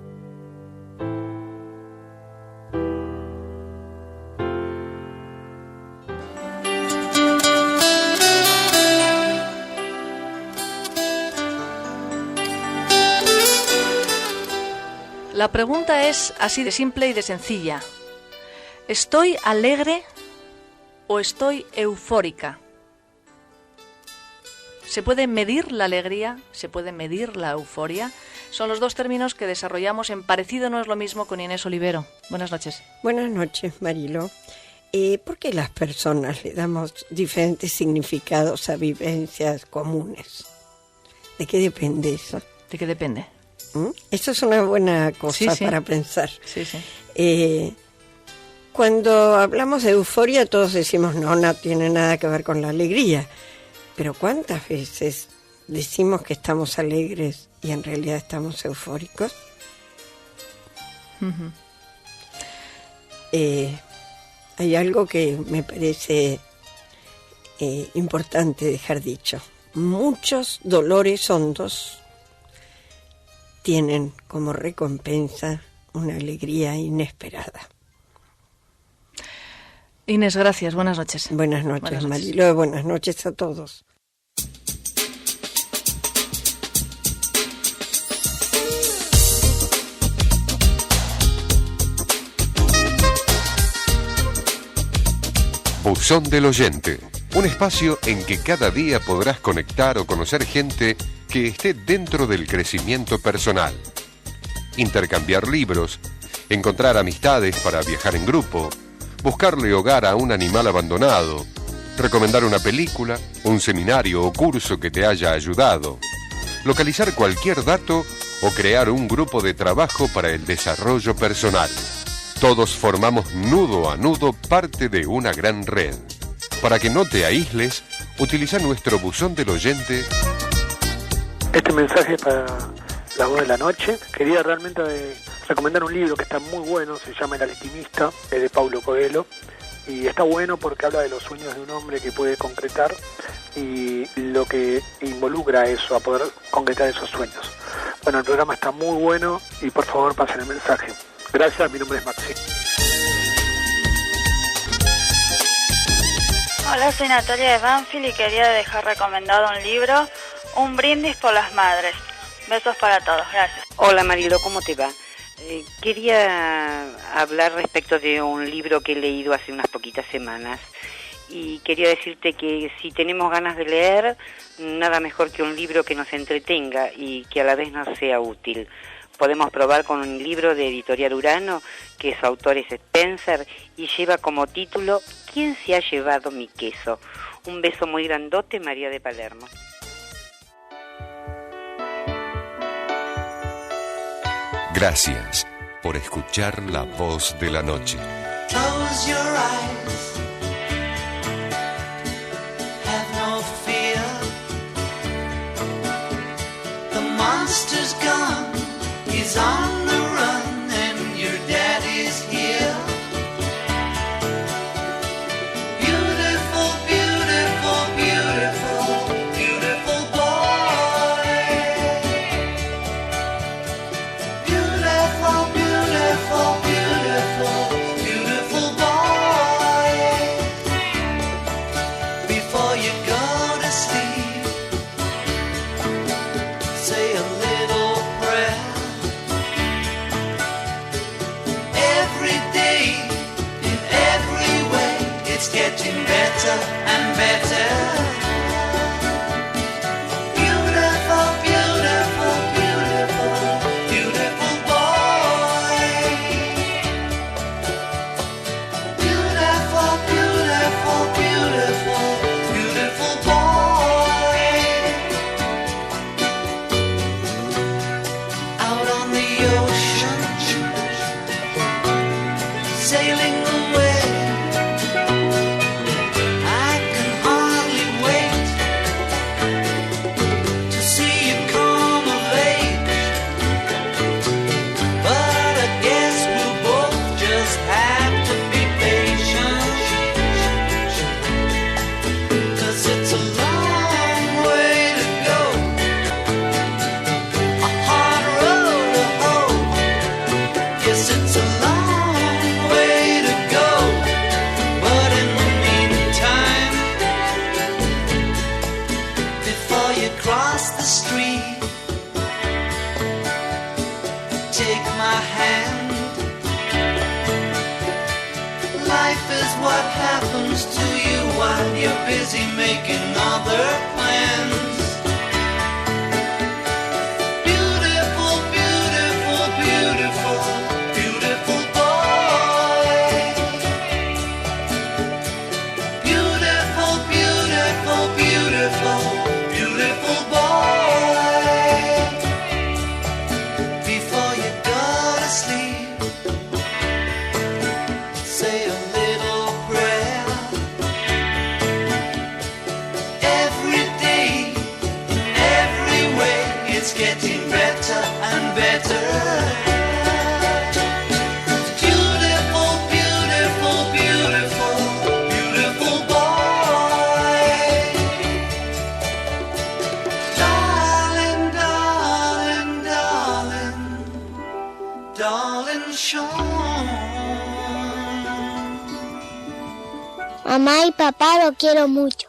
La pregunta es así de simple y de sencilla. ¿Estoy alegre o estoy eufórica? ¿Se puede medir la alegría? ¿Se puede medir la euforia? Son los dos términos que desarrollamos en Parecido no es lo mismo con Inés Olivero. Buenas noches. Buenas noches, Marilo. ¿Por qué las personas le damos diferentes significados a vivencias comunes? ¿De qué depende eso? ¿De qué depende? Eso es una buena cosa para pensar. Sí, sí. cuando hablamos de euforia todos decimos no tiene nada que ver con la alegría. Pero ¿cuántas veces decimos que estamos alegres y en realidad estamos eufóricos? Uh-huh. Hay algo que me parece importante dejar dicho. Muchos dolores hondos tienen como recompensa una alegría inesperada. Inés, gracias. Buenas noches. Buenas noches, Mariló. Buenas noches a todos. Buzón del Oyente, un espacio en que cada día podrás conectar o conocer gente que esté dentro del crecimiento personal. Intercambiar libros, encontrar amistades para viajar en grupo, buscarle hogar a un animal abandonado, recomendar una película, un seminario o curso que te haya ayudado, localizar cualquier dato o crear un grupo de trabajo para el desarrollo personal. Todos formamos nudo a nudo parte de una gran red. Para que no te aísles, utiliza nuestro buzón del oyente. Este mensaje es para La Voz de la Noche. Quería realmente recomendar un libro que está muy bueno, se llama El Alquimista, es de Paulo Coelho, y está bueno porque habla de los sueños de un hombre que puede concretar y lo que involucra eso, a poder concretar esos sueños. Bueno, el programa está muy bueno y por favor pasen el mensaje. Gracias, mi nombre es Maxi. Hola, soy Natalia de Banfield y quería dejar recomendado un libro, Un brindis por las madres. Besos para todos, gracias. Hola Marilo, ¿cómo te va? Quería hablar respecto de un libro que he leído hace unas poquitas semanas y quería decirte que si tenemos ganas de leer, nada mejor que un libro que nos entretenga y que a la vez nos sea útil. Podemos probar con un libro de Editorial Urano, que su autor es Spencer, y lleva como título ¿Quién se ha llevado mi queso? Un beso muy grandote, María de Palermo. Gracias por escuchar La Voz de la Noche. Close your eyes. Have no fear. The monster's gone. He's on the run and your daddy's here. Beautiful, beautiful, beautiful, beautiful boy. Beautiful, beautiful, beautiful, beautiful boy. Before you go to sleep, say a little prayer. It's getting better and better. Beautiful, beautiful, beautiful, beautiful boy. Beautiful, beautiful, beautiful, beautiful boy. Out on the ocean, sailing away. You're busy making other plans. Beautiful, beautiful, beautiful, beautiful boy. Beautiful, beautiful, beautiful, beautiful boy. Before you go to sleep, say a Mamá y papá lo quiero mucho.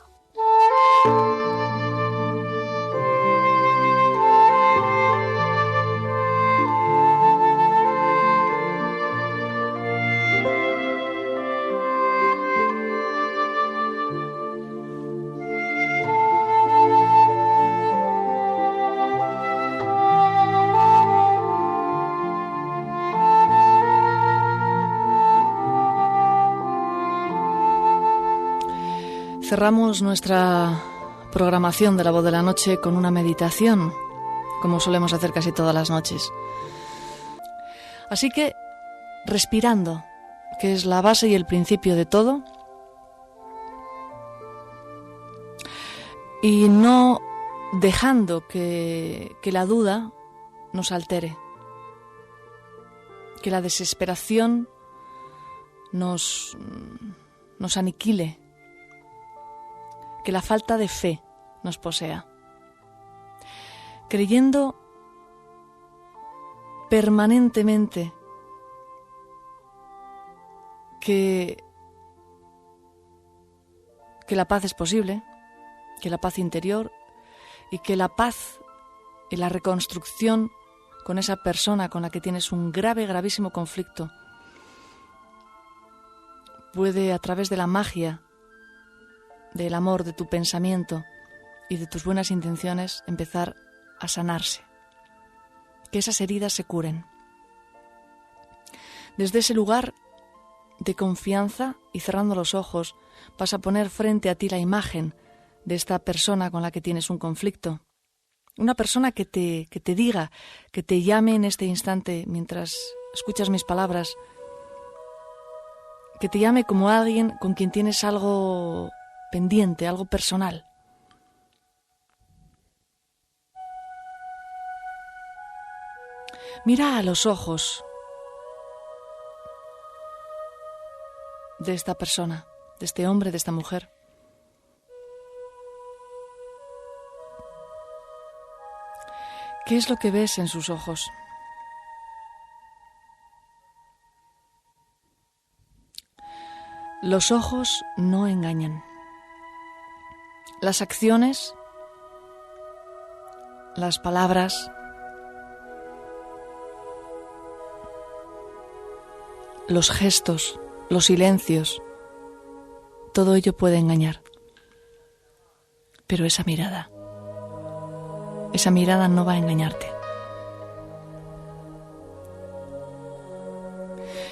Cerramos nuestra programación de La Voz de la Noche con una meditación, como solemos hacer casi todas las noches. Así que, respirando, que es la base y el principio de todo, y no dejando que la duda nos altere, que la desesperación nos aniquile, que la falta de fe nos posea, creyendo permanentemente que la paz es posible, que la paz interior y que la paz y la reconstrucción con esa persona con la que tienes un gravísimo conflicto puede, a través de la magia del amor, de tu pensamiento y de tus buenas intenciones, empezar a sanarse, que esas heridas se curen. Desde ese lugar de confianza y cerrando los ojos, vas a poner frente a ti la imagen de esta persona con la que tienes un conflicto. Una persona que te diga, que te llame en este instante mientras escuchas mis palabras, que te llame como alguien con quien tienes algo pendiente, algo personal. Mira a los ojos de esta persona, de este hombre, de esta mujer. ¿Qué es lo que ves en sus ojos? Los ojos no engañan. Las acciones, las palabras, los gestos, los silencios, todo ello puede engañar. Pero esa mirada no va a engañarte.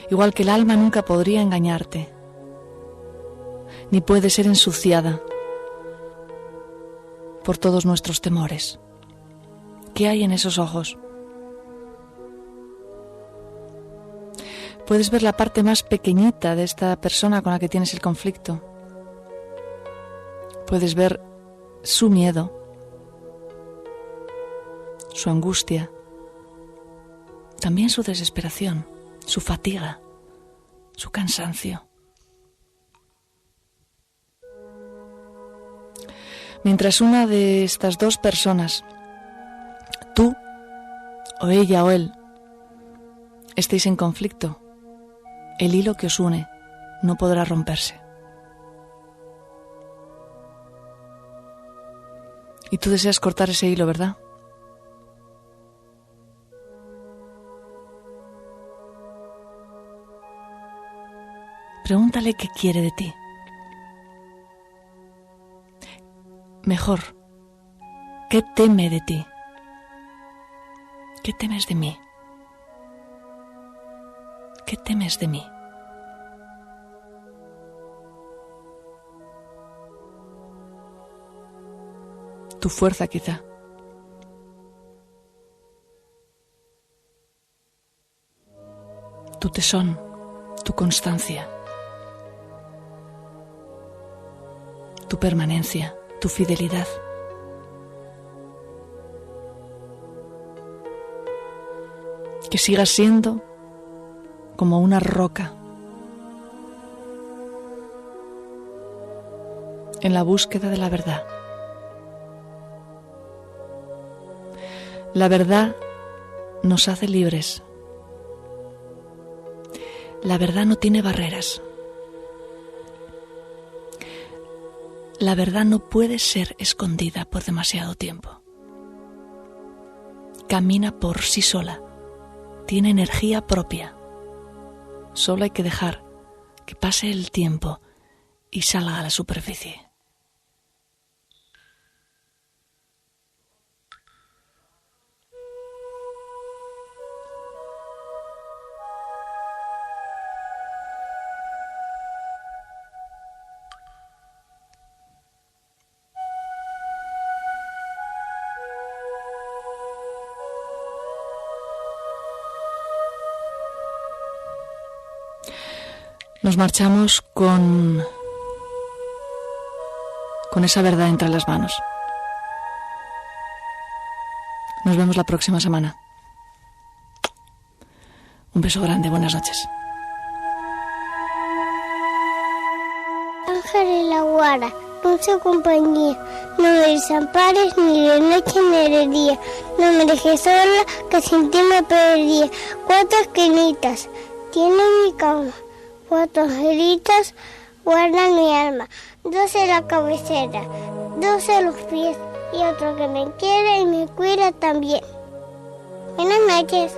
Igual que el alma nunca podría engañarte, ni puede ser ensuciada por todos nuestros temores. ¿Qué hay en esos ojos? Puedes ver la parte más pequeñita de esta persona con la que tienes el conflicto. Puedes ver su miedo, su angustia, también su desesperación, su fatiga, su cansancio. Mientras una de estas dos personas, tú o ella o él, estéis en conflicto, el hilo que os une no podrá romperse. Y tú deseas cortar ese hilo, ¿verdad? Pregúntale qué quiere de ti. Mejor, ¿qué teme de ti? ¿Qué temes de mí? ¿Qué temes de mí? Tu fuerza, quizá. Tu tesón, tu constancia, tu permanencia, tu fidelidad. Que sigas siendo como una roca en la búsqueda de la verdad. La verdad nos hace libres. La verdad no tiene barreras. La verdad no puede ser escondida por demasiado tiempo. Camina por sí sola. Tiene energía propia. Solo hay que dejar que pase el tiempo y salga a la superficie. Nos marchamos con esa verdad entre las manos. Nos vemos la próxima semana. Un beso grande, buenas noches. Ángel y la guara, dulce compañía, no me desampares ni de noche ni de día, no me dejes sola que sin ti me perdería. 4 esquinitas tiene mi cama, 4 angelitos guardan mi alma, 2 en la cabecera, 2 en los pies y otro que me quiere y me cuida también. Buenas noches.